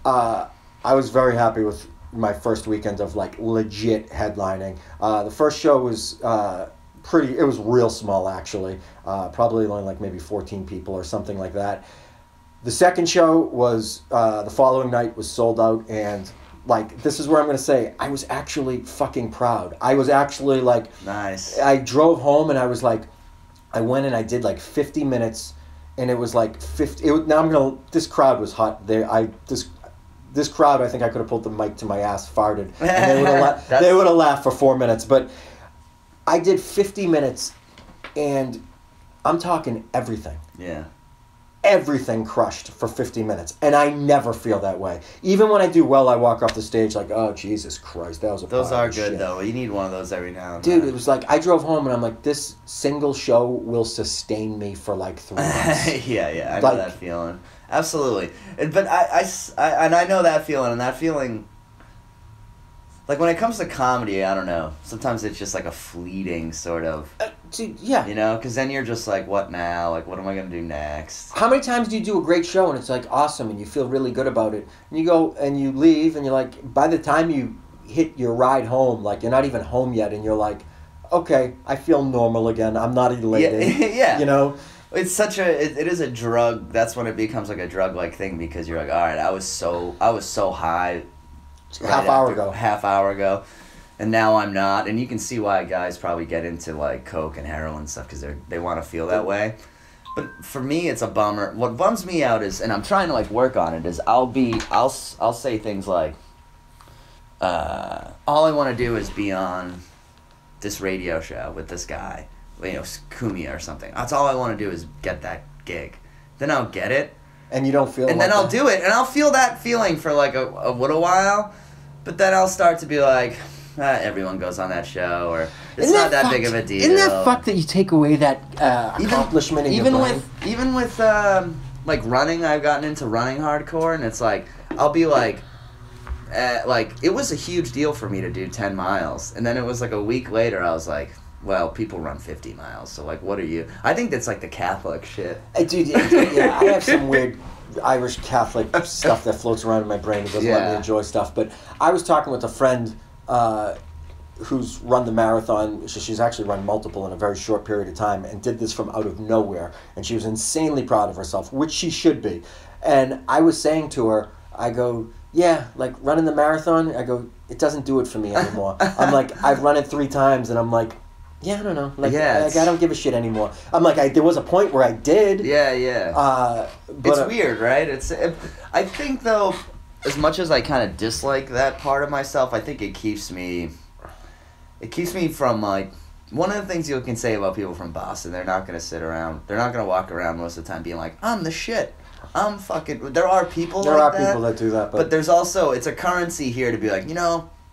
I was very happy with my first weekend of, like, legit headlining. The first show was it was real small, actually. Probably only, like, maybe 14 people or something like that. The second show was, the following night was sold out, and... Like, this is where I'm going to say, I was actually fucking proud. I was actually, like... Nice. I drove home and I was like... I went and I did, like, 50 minutes, and it was, like, 50... This crowd was hot. This crowd, I think I could have pulled the mic to my ass, farted, and they would have laughed for 4 minutes. But I did 50 minutes, and I'm talking everything. Yeah. Everything crushed for 50 minutes. And I never feel that way. Even when I do well, I walk off the stage like, oh, Jesus Christ, that was a Those are good, shit. though. You need one of those every now and then. Dude, then. it was like, I drove home and I'm like, this single show will sustain me for like 3 months. Yeah, I know that feeling. Absolutely. But I know that feeling, and that feeling... Like, when it comes to comedy, I don't know. Sometimes it's just like a fleeting sort of... yeah. You know? Because then you're just like, what now? Like, what am I going to do next? How many times do you do a great show and it's, like, awesome and you feel really good about it? And you go and you leave and you're like, by the time you hit your ride home, like, you're not even home yet and you're like, okay, I feel normal again. I'm not elated. Yeah. You know? It's such it is a drug. That's when it becomes like a drug-like thing, because you're like, all right, I was so high... Half hour ago, and now I'm not, and you can see why guys probably get into, like, coke and heroin and stuff, because they want to feel that way. But for me, it's a bummer. What bums me out is, and I'm trying to, like, work on it, is I'll say things like, all I want to do is be on this radio show with this guy, Kumia or something. That's all I want to do is get that gig. Then I'll get it. And you don't feel and like then I'll do it, and I'll feel that feeling for, like, a little while, but then I'll start to be like, everyone goes on that show, or it's not that big of a deal. Isn't that fucked that you take away that accomplishment in your brain? Even with, like, running, I've gotten into running hardcore, and it's like, I'll be like, it was a huge deal for me to do 10 miles, and then it was like a week later, I was like, well, people run 50 miles, so, like, what are you? I think that's, like, the Catholic shit. Dude, yeah, I have some weird Irish Catholic stuff that floats around in my brain that doesn't let me enjoy stuff. But I was talking with a friend who's run the marathon. She's actually run multiple in a very short period of time and did this from out of nowhere. And she was insanely proud of herself, which she should be. And I was saying to her, I go, yeah, like, running the marathon, I go, it doesn't do it for me anymore. I'm like, I've run it 3 times, and I'm like, Yeah, I don't know. Like, Yeah, I don't give a shit anymore. I'm like, there was a point where I did. Yeah. But It's weird, right? I think, though, as much as I kind of dislike that part of myself, I think it keeps me from, like, one of the things you can say about people from Boston, they're not going to sit around, they're not going to walk around most of the time being like, I'm the shit. I'm fucking, there are people like that. There are people that do that, but there's also, it's a currency here to be like,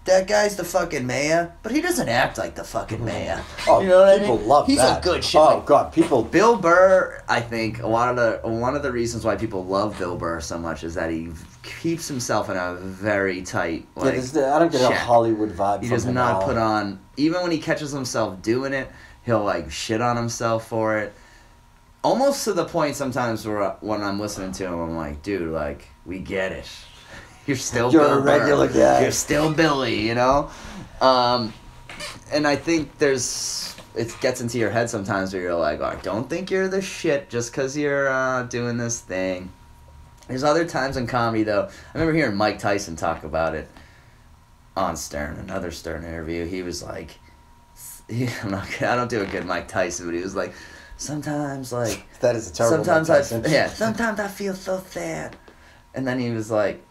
that guy's the fucking mayor, but he doesn't act like the fucking mayor. Oh, you know what people I mean? love He's that. a good shit. Oh God, people. Bill Burr, I think one of the reasons why people love Bill Burr so much is that he keeps himself in a very tight. Like, I don't get a check. Hollywood vibe. He from does him not at all. put on, even when he catches himself doing it, he'll like shit on himself for it. Almost to the point sometimes where when I'm listening to him, I'm like, dude, like, we get it. You're still You're Bill a regular Burr. guy. You're still Billy, And I think it gets into your head sometimes where you're like, oh, don't think you're the shit just because you're doing this thing. There's other times in comedy, though. I remember hearing Mike Tyson talk about it on Stern, another Stern interview. He was like, I don't do a good Mike Tyson, but he was like, sometimes, like... That is a terrible sometimes Mike Tyson. sometimes I feel so sad. And then he was like,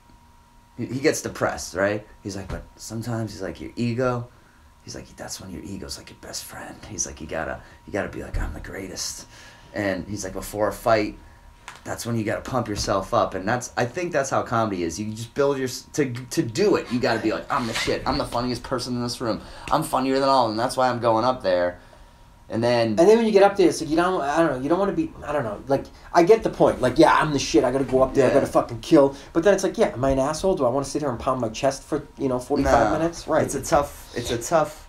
he gets depressed, right? He's like, but sometimes he's like, your ego, he's like, that's when your ego's like your best friend. He's like, you gotta be like, I'm the greatest. And he's like, before a fight, that's when you gotta pump yourself up. And I think that's how comedy is. You just build to do it, you gotta be like, I'm the shit. I'm the funniest person in this room. I'm funnier than all, and that's why I'm going up there. And then when you get up there, it's like, I don't know, you don't want to be, I don't know, like, I get the point. Like, yeah, I'm the shit, I gotta go up there, I gotta fucking kill. But then it's like, yeah, am I an asshole? Do I want to sit here and pound my chest for, 45 minutes? Right. It's a tough,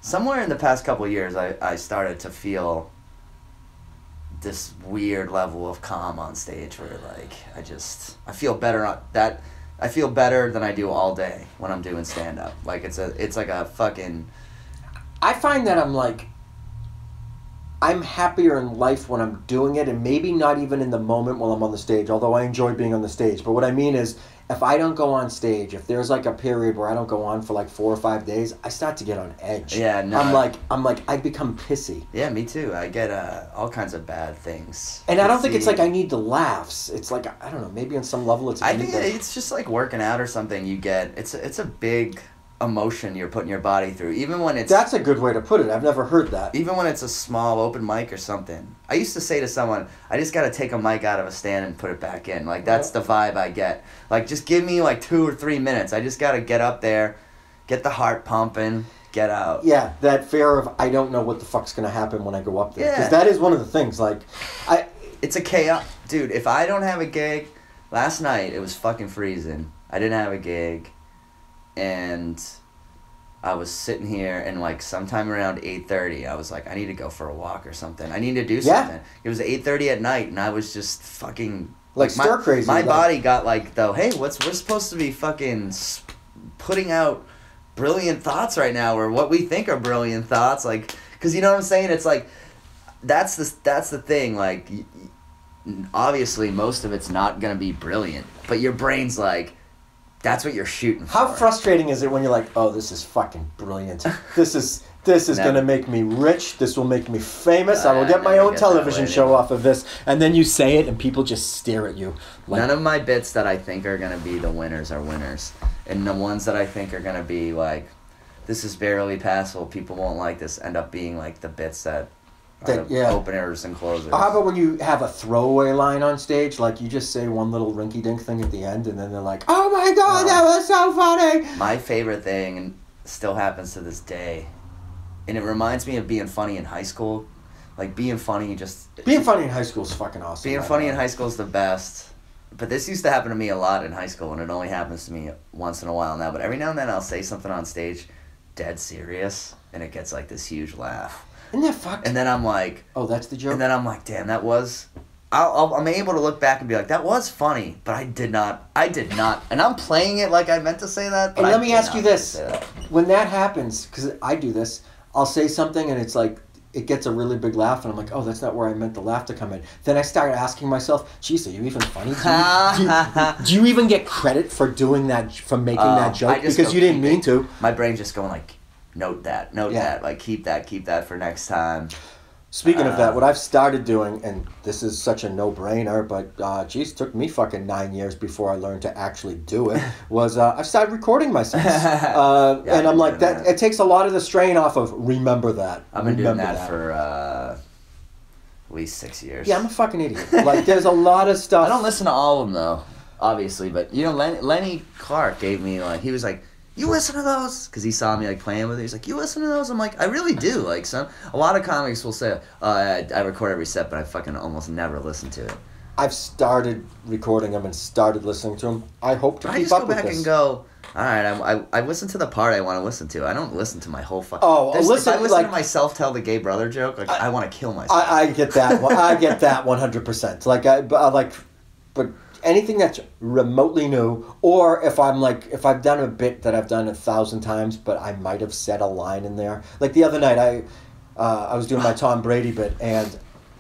somewhere in the past couple of years, I started to feel this weird level of calm on stage where, like, I feel better I feel better than I do all day when I'm doing stand-up. Like, it's like a fucking... I find that I'm happier in life when I'm doing it, and maybe not even in the moment while I'm on the stage, although I enjoy being on the stage. But what I mean is, if I don't go on stage, if there's like a period where I don't go on for like 4 or 5 days, I start to get on edge. Yeah, no. I'm like, I become pissy. Yeah, me too. I get all kinds of bad things. And I don't think it's like I need the laughs. It's like, I don't know, maybe on some level it's... I think it's just like working out or something. You get, it's a big emotion you're putting your body through, even when it's... That's a good way to put it. I've never heard that. Even when it's a small open mic or something. I used to say to someone, I just got to take a mic out of a stand and put it back in. Like, that's the vibe I get. Like, just give me like 2 or 3 minutes. I just got to get up there, get the heart pumping, get out. Yeah, that fear of, I don't know what the fuck's going to happen when I go up there. Yeah. Because that is one of the things, like, It's a chaos. Dude, if I don't have a gig... Last night, it was fucking freezing. I didn't have a gig. And I was sitting here, and like sometime around 8:30, I was like, I need to go for a walk or something. I need to do something. It was 8:30 at night, and I was just fucking like stir crazy. My body got like, though, hey, we're supposed to be fucking putting out brilliant thoughts right now, or what we think are brilliant thoughts, like, because you know what I'm saying? It's like that's the thing. Like, obviously, most of it's not gonna be brilliant, but your brain's like, that's what you're shooting for. How frustrating is it when you're like, oh, this is fucking brilliant. This is going to make me rich. This will make me famous. I will get my own television show off of this. And then you say it and people just stare at you. Like, none of my bits that I think are going to be the winners are winners. And the ones that I think are going to be like, this is barely passable, people won't like this, end up being like the bits that openers and closers. How about when you have a throwaway line on stage, like you just say one little rinky-dink thing at the end, and then they're like, oh my God, that was so funny! My favorite thing, and still happens to this day, and it reminds me of being funny in high school. Like, being funny in high school is fucking awesome. Being funny in high school is the best. But this used to happen to me a lot in high school, and it only happens to me once in a while now. But every now and then I'll say something on stage, dead serious, and it gets like this huge laugh. Isn't that fucked? And then I'm like... Oh, that's the joke? And then I'm like, damn, that was... I'm able to look back and be like, that was funny, but I did not. And I'm playing it like I meant to say that, but and let me ask you this. When that happens, because I do this, I'll say something and it's like, it gets a really big laugh, and I'm like, oh, that's not where I meant the laugh to come in. Then I start asking myself, geez, are you even funny? Do you even get credit for doing that, for making that joke? Because you didn't mean to. My brain's just going like, note that, like keep that for next time. Speaking of that, what I've started doing, and this is such a no-brainer, but geez, it took me fucking 9 years before I learned to actually do it, was I started recording myself. And I'm like, that it takes a lot of the strain off of remember that. I've been doing that for at least 6 years. Yeah, I'm a fucking idiot. Like, there's a lot of stuff. I don't listen to all of them, though, obviously, but, you know, Lenny Clark gave me, like, he was like, you listen to those? Because he saw me, like, playing with it. He's like, you listen to those? I'm like, I really do. Like, a lot of comics will say, I record every set, but I fucking almost never listen to it. I've started recording them and started listening to them. I hope to keep up with this. I just go back and go, all right, I listen to the part I want to listen to. I don't listen to my whole fucking... Oh, if I listen like, to myself tell the gay brother joke, like, I want to kill myself. I get that. I get that 100%. Like, but anything that's remotely new, or if I've done a bit that I've done 1,000 times, but I might have said a line in there. Like the other night, I was doing my Tom Brady bit, and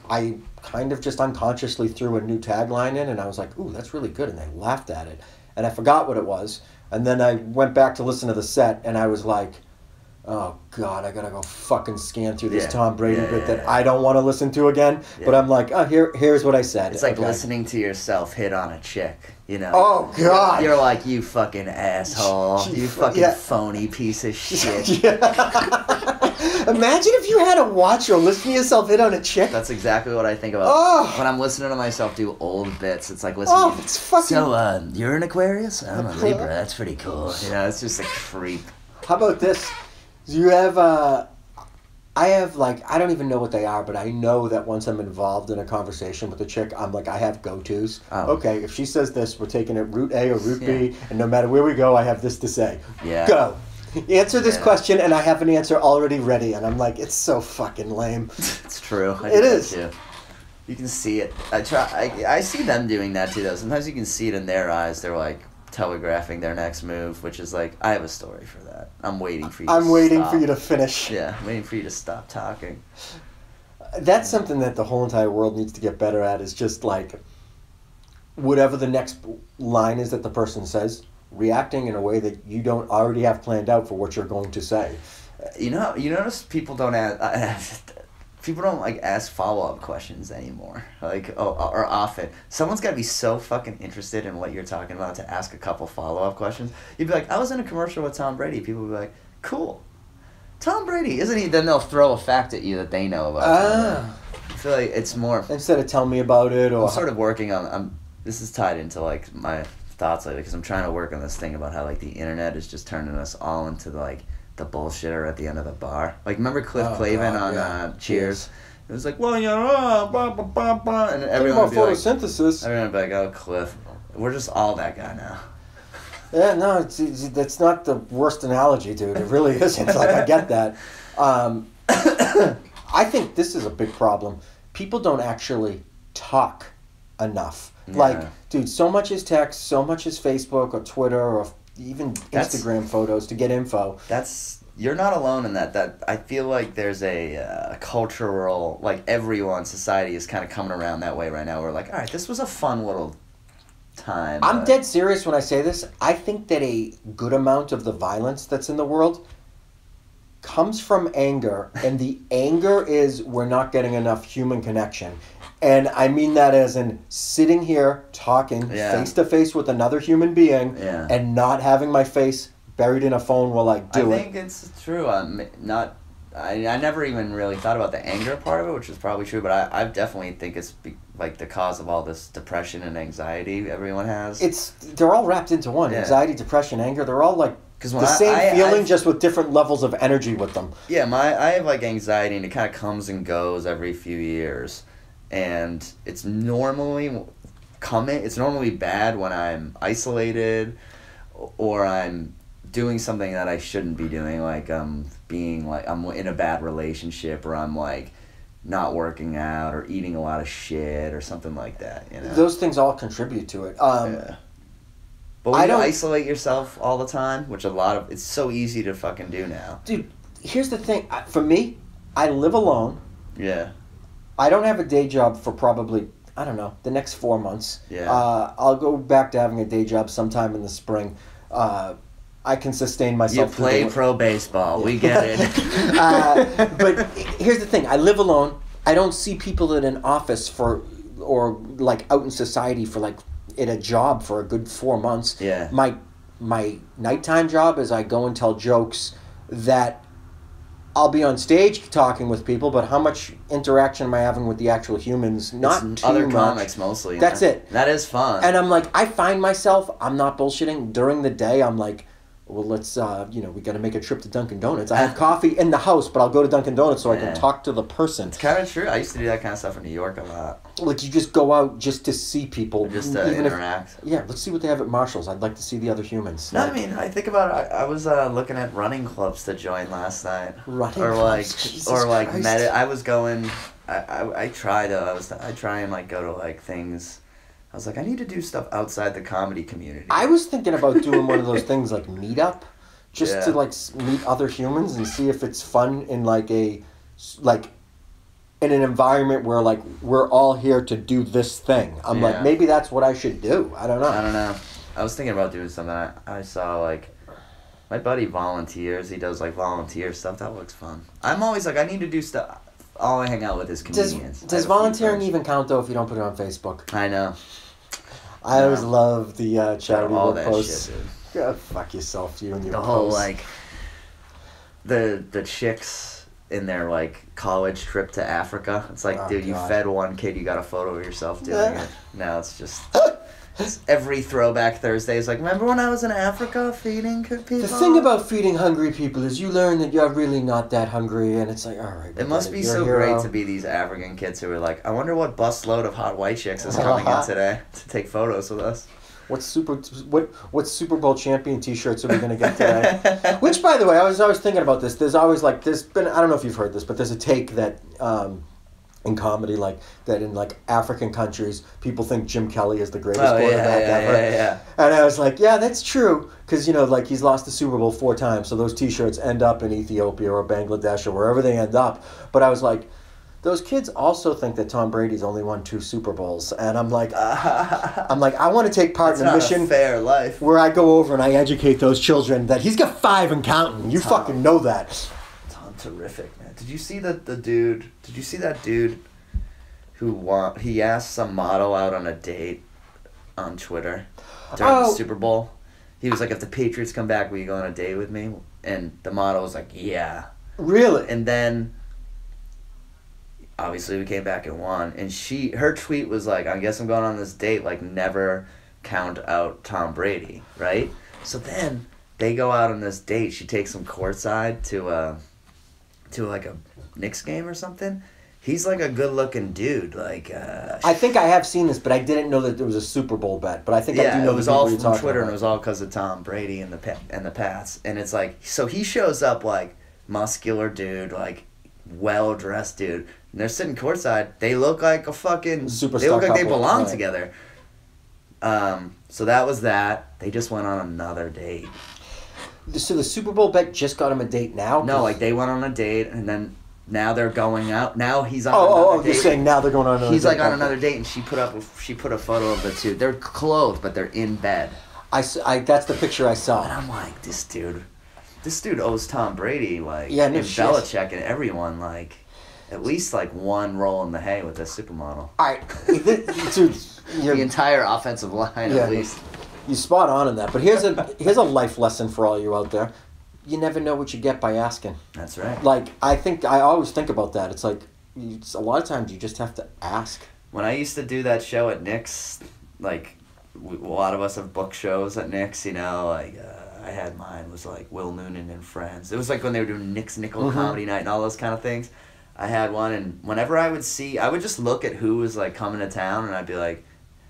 I kind of just unconsciously threw a new tagline in, and I was like, ooh, that's really good, and they laughed at it. And I forgot what it was, and then I went back to listen to the set, and I was like, oh, God, I gotta go fucking scan through this Tom Brady bit that I don't want to listen to again. Yeah. But I'm like, oh, here's what I said. It's like listening to yourself hit on a chick, you know? Oh, God. You're like, you fucking asshole. You fucking phony piece of shit. Imagine if you had to watch or listen to yourself hit on a chick. That's exactly what I think about when I'm listening to myself do old bits. It's like listening to... it's fucking... So, you're an Aquarius? I'm a Libra. That's pretty cool. You know, it's just a creep. How about this? You have, I have, like, I don't even know what they are, but I know that once I'm involved in a conversation with a chick, I'm like, I have go-tos. Oh. Okay, if she says this, we're taking it route A or route B, and no matter where we go, I have this to say. Yeah. Go. Answer this question, and I have an answer already ready, and I'm like, it's so fucking lame. It's true. It is. Too. You can see it. I see them doing that, too, though. Sometimes you can see it in their eyes. They're, like, telegraphing their next move, which is like, I have a story for that. I'm waiting for you for you to finish. Yeah, I'm waiting for you to stop talking. That's something that the whole entire world needs to get better at, is just like, whatever the next line is that the person says, reacting in a way that you don't already have planned out for what you're going to say. You notice people don't like ask follow-up questions anymore, like or often. Someone's got to be so fucking interested in what you're talking about to ask a couple follow-up questions. You'd be like, I was in a commercial with Tom Brady. People would be like, cool, Tom Brady, isn't he? Then they'll throw a fact at you that they know about. I feel like it's more, instead of tell me about it. Or I'm sort of working on. This is tied into like my thoughts lately, because I'm trying to work on this thing about how like the internet is just turning us all into the bullshitter at the end of the bar. Like, remember Cliff Clavin on Cheers? It was like, well, blah, blah, blah, blah. And everyone would be photosynthesis. Everyone would be like, oh, Cliff. We're just all that guy now. Yeah, no, that's not the worst analogy, dude. It really isn't. Like, I get that. I think this is a big problem. People don't actually talk enough. Yeah. Like, dude, so much is text, so much is Facebook or Twitter or even Instagram photos to get info. You're not alone in that. That I feel like there's a cultural, like, everyone, society is kind of coming around that way right now. We're like, all right, this was a fun little time. I'm dead serious when I say this. I think that a good amount of the violence that's in the world comes from anger, and the anger is we're not getting enough human connection. And I mean that as in sitting here talking face to face with another human being and not having my face buried in a phone while I do it. I think it's true. I never even really thought about the anger part of it, which is probably true, but I definitely think it's like the cause of all this depression and anxiety everyone has. They're all wrapped into one. Yeah. Anxiety, depression, anger, they're all like the same feeling, just with different levels of energy with them. Yeah, I have like anxiety, and it kind of comes and goes every few years. And it's normally bad when I'm isolated or I'm doing something that I shouldn't be doing, like being like I'm in a bad relationship, or I'm like not working out or eating a lot of shit or something like that, you know. Those things all contribute to it. But when you isolate yourself all the time, which it's so easy to fucking do now. Dude, here's the thing. For me, I live alone. Yeah. I don't have a day job for probably, I don't know, the next 4 months. Yeah. I'll go back to having a day job sometime in the spring. I can sustain You myself. play pro baseball. We get it. But here's the thing: I live alone. I don't see people in an office or like out in society for like in a job for a good 4 months. Yeah. My nighttime job is I go and tell jokes that I'll be on stage talking with people, but how much interaction am I having with the actual humans? Not It's too other much. comics mostly. That's it. That is fun. And I'm like, I find myself, I'm not bullshitting, during the day, I'm like, well, let's, we got to make a trip to Dunkin' Donuts. I have coffee in the house, but I'll go to Dunkin' Donuts so I can talk to the person. It's kind of true. I used to do that kind of stuff in New York a lot. Like, you just go out just to see people. Just to interact. Yeah, let's see what they have at Marshall's. I'd like to see the other humans. No, I mean, I think about it. I was looking at running clubs to join last night. Running clubs? Jesus Christ. I was going. I try though. I try and like go to like things. I was like, I need to do stuff outside the comedy community. I was thinking about doing one of those things like Meetup, just to like meet other humans and see if it's fun in like in an environment where like we're all here to do this thing. I'm like, maybe that's what I should do. I don't know. I was thinking about doing something. I saw like my buddy volunteers. He does like volunteer stuff. That looks fun. I'm always like, I need to do stuff. All I hang out with is comedians. Does volunteering even count though if you don't put it on Facebook? I know. I always love the charity all work that posts. shit, dude. God, fuck yourself, you and your The whole posts. like the chicks in their like college trip to Africa. It's like, dude, you fed one kid, you got a photo of yourself doing it. Now it's just every throwback Thursday is like, remember when I was in Africa feeding people? The thing about feeding hungry people is you learn that you're really not that hungry, and it's like, all right. It must be so great to be these African kids who are like, I wonder what busload of hot white chicks is coming in today to take photos with us. What Super Bowl champion T-shirts are we gonna get today? Which, by the way, I was always thinking about this. There's been, I don't know if you've heard this, but there's a take that in comedy, like that in like African countries, people think Jim Kelly is the greatest quarterback ever. Yeah. And I was like, yeah, that's true, because like he's lost the Super Bowl 4 times, so those T-shirts end up in Ethiopia or Bangladesh or wherever they end up. But I was like, those kids also think that Tom Brady's only won 2 Super Bowls, and I'm like, I want to take part in a mission a fair life where I go over and I educate those children that he's got 5 and counting. You fucking know that. Tom, terrific, man. Did you see that dude? Did you see that dude he asked some model out on a date on Twitter during the Super Bowl? He was like, if the Patriots come back, will you go on a date with me? And the model was like, yeah. Really? And then obviously we came back and won, and her tweet was like, I guess I'm going on this date, like never count out Tom Brady, right? So then they go out on this date. She takes him courtside to like a Knicks game or something. He's like a good looking dude. Like I think I have seen this, but I didn't know that there was a Super Bowl bet. But I think I do know it was all from Twitter, about. and it was all because of Tom Brady and the Pats. And it's like, so he shows up like muscular dude, like well dressed dude, and they're sitting courtside. They look like a fucking superstar. They look like couple. they belong Right. together. So that was that. They just went on another date. So the Super Bowl bet just got him a date now? No, like they went on a date, and then now they're going out. Now he's on another date. You're saying now they're going on another date. He's like on another date, and she put a photo of the two. They're clothed, but they're in bed. That's the picture I saw. And I'm like, this dude owes Tom Brady, like, yeah, no and shit. Belichick and everyone, like, at least, like, one roll in the hay with this supermodel. All right. Dude, the entire offensive line, at least. You're spot on that. But here's a life lesson for all you out there. You never know what you get by asking. That's right. Like, I always think about that. It's like, a lot of times you just have to ask. When I used to do that show at Nick's, like, a lot of us have booked shows at Nick's, like, I had mine was like Will Noonan and Friends. It was like when they were doing Nick's Nickel Comedy Night and all those kind of things. I had one, and whenever I would just look at who was like coming to town, and I'd be like,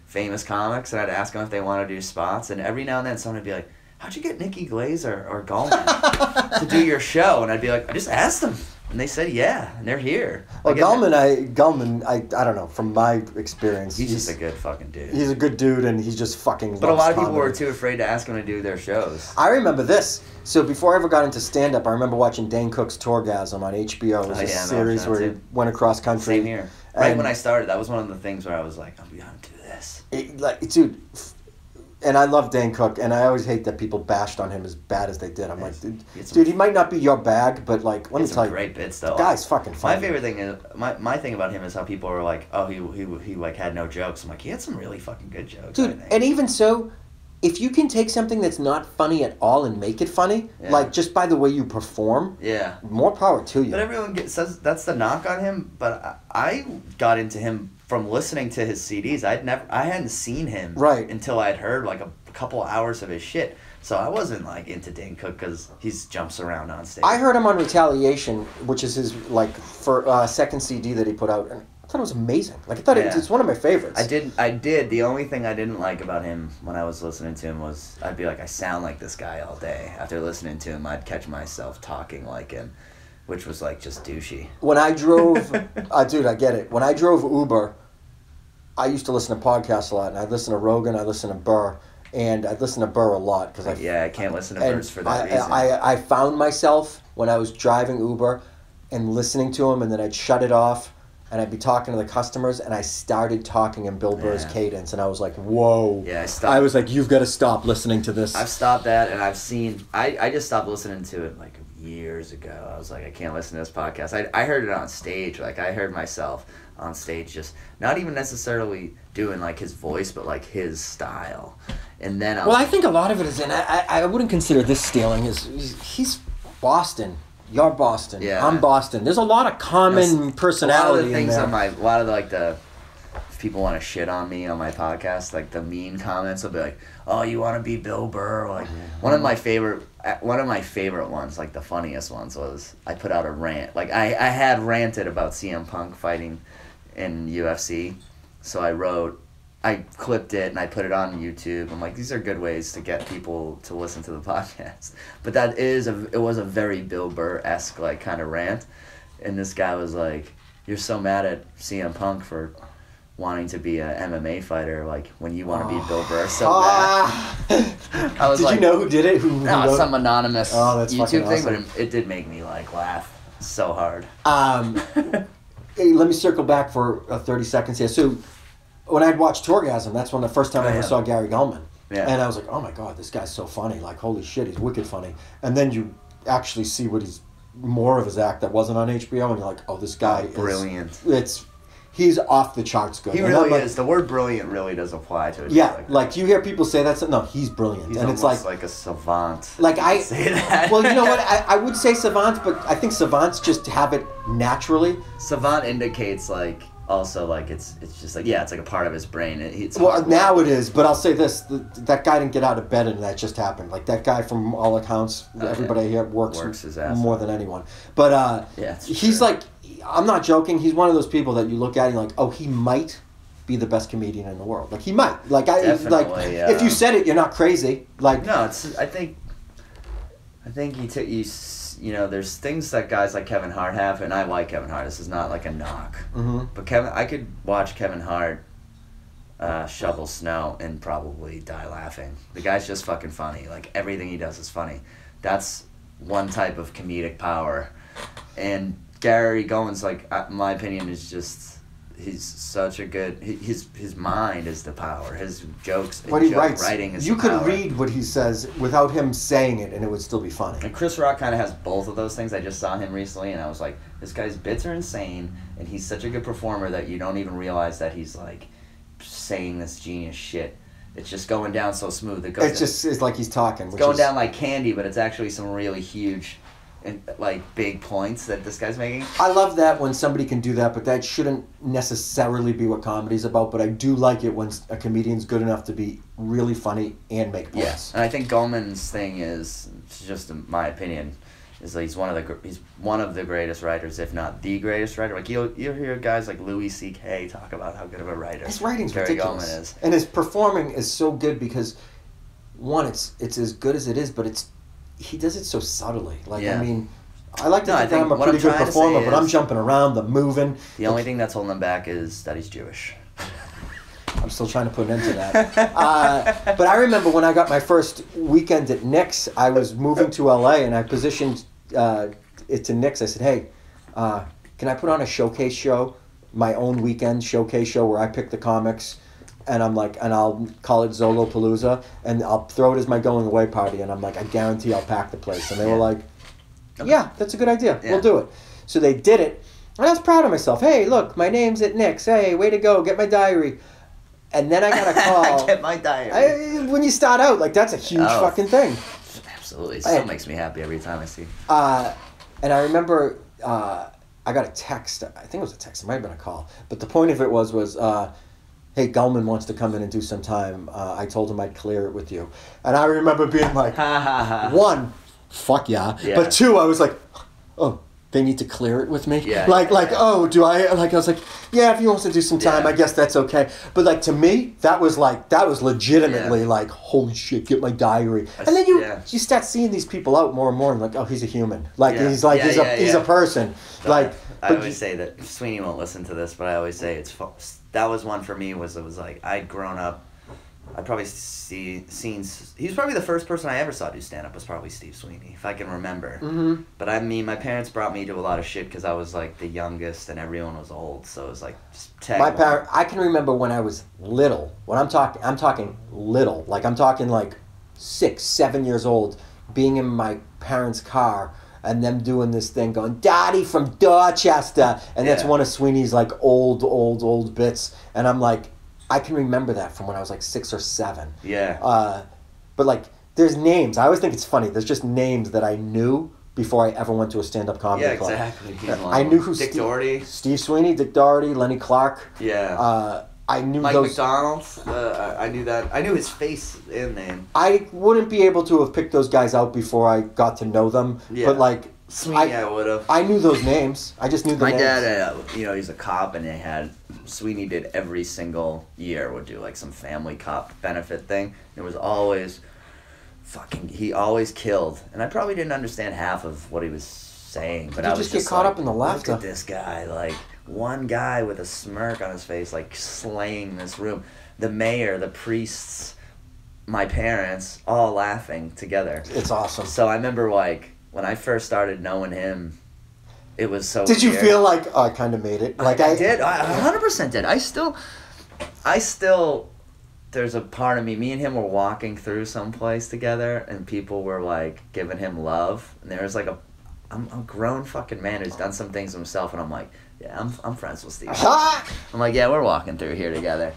famous comics, and I'd ask them if they want to do spots, and every now and then someone would be like, how'd you get Nikki Glazer or Gallman to do your show? And I'd be like, I just asked them. And they said, yeah, and they're here. Well, Gallman, I don't know, from my experience. He's just a good fucking dude. He's a good dude, and he's just fucking But a lot of comedy. people were too afraid to ask him to do their shows. I remember this. So before I ever got into stand-up, I remember watching Dane Cook's Tourgasm on HBO. It was a series where he went across country. Same here. Right when I started, that was one of the things where I was like, I'm going to do this. Dude, And I love Dane Cook, and I always hate that people bashed on him as bad as they did. I'm like, It's dude, he might not be your bag, but like, let me tell you, great bits though. the guy's fucking funny. My favorite thing is my thing about him is how people are like, oh, he like had no jokes. I'm like, he had some really fucking good jokes. I Dude, think. and even so, if you can take something that's not funny at all and make it funny, like just by the way you perform, more power to you. But everyone says that's the knock on him. But I got into him from listening to his CDs. I hadn't seen him until I'd heard like a couple hours of his shit. So I wasn't like into Dane Cook because he jumps around on stage. I heard him on Retaliation, which is his like for second CD that he put out, and I thought it was amazing. Like I thought it's one of my favorites. I did. The only thing I didn't like about him when I was listening to him was I'd be like, I sound like this guy all day. After listening to him, I'd catch myself talking like him, which was like just douchey. When I drove, dude, I get it. When I drove Uber, I used to listen to podcasts a lot, and I'd listen to Rogan, I'd listen to Burr, and I'd listen to Burr a lot because I can't listen to Burrs for that reason. I found myself when I was driving Uber and listening to him, and then I'd shut it off. And I'd be talking to the customers, and I started talking in Bill Burr's cadence, and I was like, whoa. Yeah, I stopped. I was like, you've got to stop listening to this. I've stopped that, and I've seen... I just stopped listening to it, like, years ago. I was like, I can't listen to this podcast. I heard it on stage. Like, I heard myself on stage just not even necessarily doing, like, his voice, but, like, his style. And then I think a lot of it is in... I wouldn't consider this stealing. He's Boston. You're Boston. Yeah. I'm Boston. There's a lot of common personality in there. A lot of like the... If people want to shit on me on my podcast, like the mean comments will be like, oh, you want to be Bill Burr? Like, one of my favorite ones, like the funniest ones was I put out a rant. Like, I had ranted about CM Punk fighting in UFC. So I clipped it and I put it on YouTube. I'm like, these are good ways to get people to listen to the podcast. But it was a very Bill Burr-esque like kind of rant. And this guy was like, you're so mad at CM Punk for wanting to be a MMA fighter, like when you want to be Bill Burr so bad. I was did you know who did it? No, some anonymous YouTube thing, awesome. but it did make me like laugh so hard. Hey, let me circle back for 30 seconds here. So when I'd watched Torgasm, that's when the first time I ever saw Gary Gulman. Yeah. And I was like, oh my God, this guy's so funny. Like, holy shit, he's wicked funny. And then you actually see what he's more of his act that wasn't on HBO, and you're like, oh, this guy is brilliant. He's off the charts good. He really is. The word brilliant really does apply to it. Yeah, like you hear people say that. No, he's brilliant. He's and it's like a savant. Like I say that. Well, you know what? I would say savants, but I think savants just have it naturally. Savant indicates like also like it's just like it's like a part of his brain. It's now it is, but I'll say this: that guy didn't get out of bed and that just happened. Like that guy, from all accounts, everybody here works his ass more than anyone. But he's like. I'm not joking. He's one of those people that you look at and you're like, oh, he might be the best comedian in the world. Like he might. Like if you said it, you're not crazy. Like no, I think you know, there's things that guys like Kevin Hart have, and I like Kevin Hart. This is not like a knock, but I could watch Kevin Hart shovel snow and probably die laughing. The guy's just fucking funny. Like everything he does is funny. That's one type of comedic power, and Gary Gowan's like, my opinion is just he's such a good. His mind is the power. His jokes, what he writes, writing is you the could power. Read what he says without him saying it, and it would still be funny. And Chris Rock kind of has both of those things. I just saw him recently, and I was like, this guy's bits are insane, and he's such a good performer that you don't even realize that he's like saying this genius shit. It's just going down so smooth. It's like he's talking. It's going down like candy, but it's actually some really huge. And like big points that this guy's making. I love that when somebody can do that, but that shouldn't necessarily be what comedy's about. But I do like it when a comedian's good enough to be really funny and make points. Yes, and I think Goldman's thing is just my opinion is that he's one of the greatest writers, if not the greatest writer. Like you'll hear guys like Louis C.K. talk about how good of a writer his writing's Gary ridiculous. Goldman is, and his performing is so good because one, it's as good as it is, but he does it so subtly. Like, I mean, I like to think that I'm a pretty good performer, but I'm jumping around, I'm moving. The only thing that's holding him back is that he's Jewish. I'm still trying to put an end to that. But I remember when I got my first weekend at Nick's, I was moving to LA, and I positioned it to Nick's. I said, hey, can I put on a showcase show, my own weekend showcase show where I pick the comics, and I'm like, and I'll call it Zollo Palooza, and I'll throw it as my going away party, and I'm like, I guarantee I'll pack the place. And they were like, yeah, that's a good idea. Yeah. We'll do it. So they did it, and I was proud of myself. Hey, look, my name's at Nick's. Hey, way to go, get my diary. And then I got a call. Get my diary. When you start out, like, that's a huge fucking thing. Absolutely. It still makes me happy every time I see. And I remember I got a text. I think it was a text. It might have been a call. But the point of it was hey, Gulman wants to come in and do some time. I told him I'd clear it with you. And I remember being like, one, fuck yeah. But two, I was like, oh, they need to clear it with me? Yeah. Oh, do I? Like, I was like, yeah, if he wants to do some time, I guess that's okay. But, like, to me, that was legitimately like, holy shit, get my diary. And then you start seeing these people out more and more and like, oh, he's a human. Like, he's a person. So like, I always say that, Sweeney won't listen to this, but I always say that was one for me, it was like, I'd grown up, I'd probably seen, he was probably the first person I ever saw do stand-up was probably Steve Sweeney, if I can remember. Mm-hmm. But I mean, my parents brought me to a lot of shit because I was like the youngest and everyone was old, so it was like, just I can remember when I was little, when I'm talking little, like I'm talking like 6, 7 years old, being in my parents' car and them doing this thing going, Daddy from Dorchester, and that's one of Sweeney's like old bits, and I'm like, I can remember that from when I was like 6 or 7. Yeah. But like, there's names. I always think it's funny. There's just names that I knew before I ever went to a stand-up comedy club. Yeah, exactly. I knew who Dick Doherty. Steve Sweeney, Dick Doherty, Lenny Clark. Yeah. I knew Mike those. McDonald. I knew that. I knew his face and name. I wouldn't be able to have picked those guys out before I got to know them. Yeah. But like, Sweeney, I would have. I knew those names. I just knew the names. My dad, he's a cop, and Sweeney did every single year would do like some family cop benefit thing. It was always he always killed, and I probably didn't understand half of what he was saying, but I was just get caught up in the laughter. Look at this guy, like one guy with a smirk on his face, like slaying this room. The mayor, the priests, my parents, all laughing together. It's awesome. So I remember like when I first started knowing him, it was so Did you weird. feel like, I kind of made it? Like I did. I 100% did. I still, there's a part of me and him were walking through someplace together, and people were like giving him love, and there was like I'm a grown fucking man who's done some things himself, and I'm like, yeah, I'm friends with Steve. I'm like, yeah, we're walking through here together.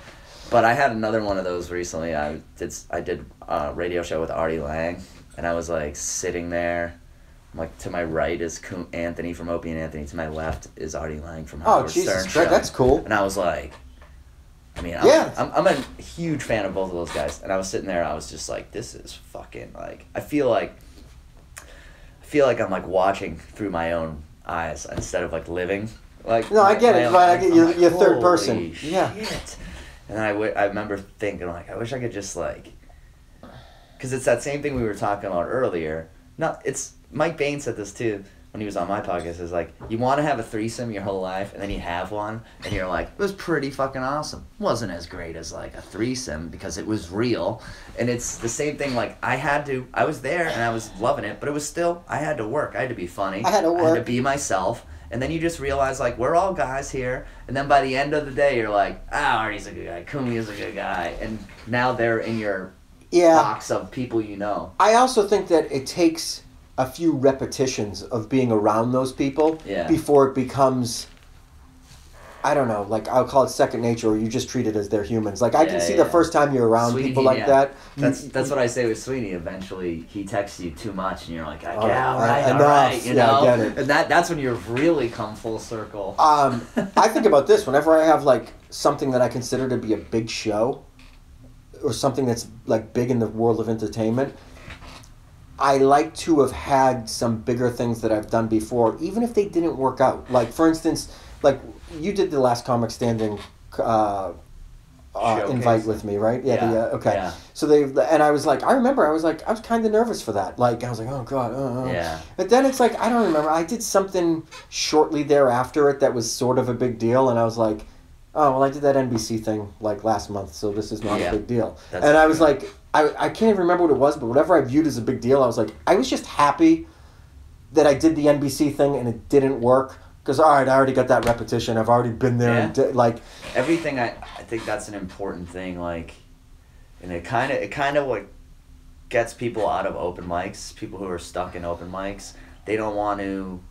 But I had another one of those recently. I did a radio show with Artie Lang, and I was like sitting there. Like to my right is Anthony from Opie and Anthony. To my left is Artie Lang from Howard Stern. Jesus Christ, that's cool. And I was like, I'm a huge fan of both of those guys. And I was sitting there, I was just like, this is fucking like, I feel like I'm like watching through my own eyes instead of like living. Like no, I get it. Right, I get you're third person. Shit. Yeah. And I remember thinking like, I wish I could just like, because it's that same thing we were talking about earlier. Mike Bain said this too when he was on my podcast. Is like, you want to have a threesome your whole life, and then you have one, and you're like, it was pretty fucking awesome. Wasn't as great as like a threesome because it was real, and it's the same thing. Like I was there and I was loving it, but it was still, I had to work. I had to be funny. I had to be myself. And then you just realize, like, we're all guys here. And then by the end of the day, you're like, Artie's a good guy. Kumi is a good guy. And now they're in your box of people you know. I also think that it takes a few repetitions of being around those people before it becomes, I don't know, like I'll call it second nature, or you just treat it as they're humans. Like I can see the first time you're around Sweeney, people like that. That's what I say with Sweeney. Eventually, he texts you too much, and you're like, all right, you know. I get it. And that's when you've really come full circle. I think about this whenever I have like something that I consider to be a big show, or something that's like big in the world of entertainment. I like to have had some bigger things that I've done before, even if they didn't work out. Like, for instance, like you did the Last Comic Standing invite with me, right? Yeah. Okay. Yeah. So I was like, I was kind of nervous for that. Like, I was like, oh God. Yeah. But then it's like, I don't remember. I did something shortly thereafter that was sort of a big deal, and I was like, oh, well, I did that NBC thing like last month, so this is not a big deal. And I was like, I can't even remember what it was, but whatever I viewed as a big deal, I was like, I was just happy that I did the NBC thing and it didn't work. Because, all right, I already got that repetition. I've already been there. And like everything think that's an important thing, like, and it kind of what gets people out of open mics, people who are stuck in open mics. They don't want to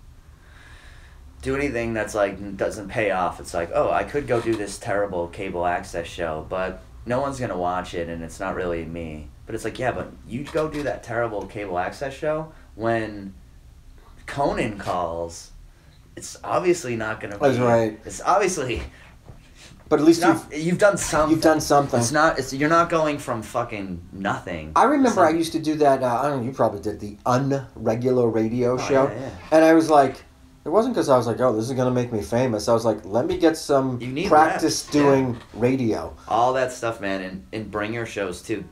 do anything that's like doesn't pay off. It's like, oh, I could go do this terrible cable access show, but no one's gonna watch it, and it's not really me. But it's like, yeah, but you go do that terrible cable access show when Conan calls. It's obviously not gonna be. That's right. It's obviously. But at least you've done something. You've done something. You're not going from fucking nothing. I remember I used to do that. I don't know. You probably did the unregular radio show, yeah. And I was like, it wasn't because I was like, oh, this is gonna make me famous. I was like, let me get some practice reps. doing radio. All that stuff, man, and bringer shows too.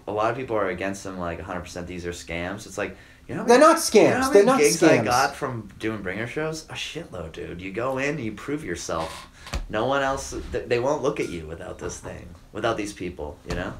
A lot of people are against them. Like 100%, these are scams. It's like. They're not scams. You know how many They're not gigs scams. I got from doing bringer shows? A shitload, dude. You go in, you prove yourself. No one else, they won't look at you without this thing, without these people, you know?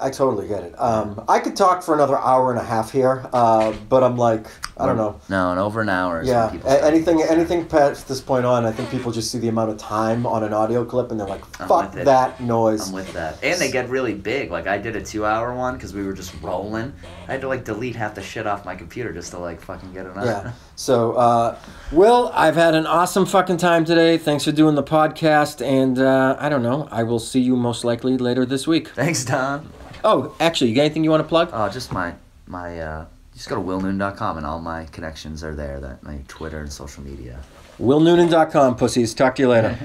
I totally get it. I could talk for another hour and a half here, but I'm like, I don't know. No, and over an hour. Yeah, anything past this point on, I think people just see the amount of time on an audio clip and they're like, fuck that noise. I'm with that. And they get really big. Like, I did a 2-hour one because we were just rolling. I had to, like, delete half the shit off my computer just to, like, fucking get it on. Yeah. So, Will, I've had an awesome fucking time today. Thanks for doing the podcast. And, I don't know, I will see you most likely later this week. Thanks, Don. Oh, actually, you got anything you want to plug? Oh, just my just go to willnoonan.com and all my connections are there, my Twitter and social media. willnoonan.com, pussies. Talk to you later.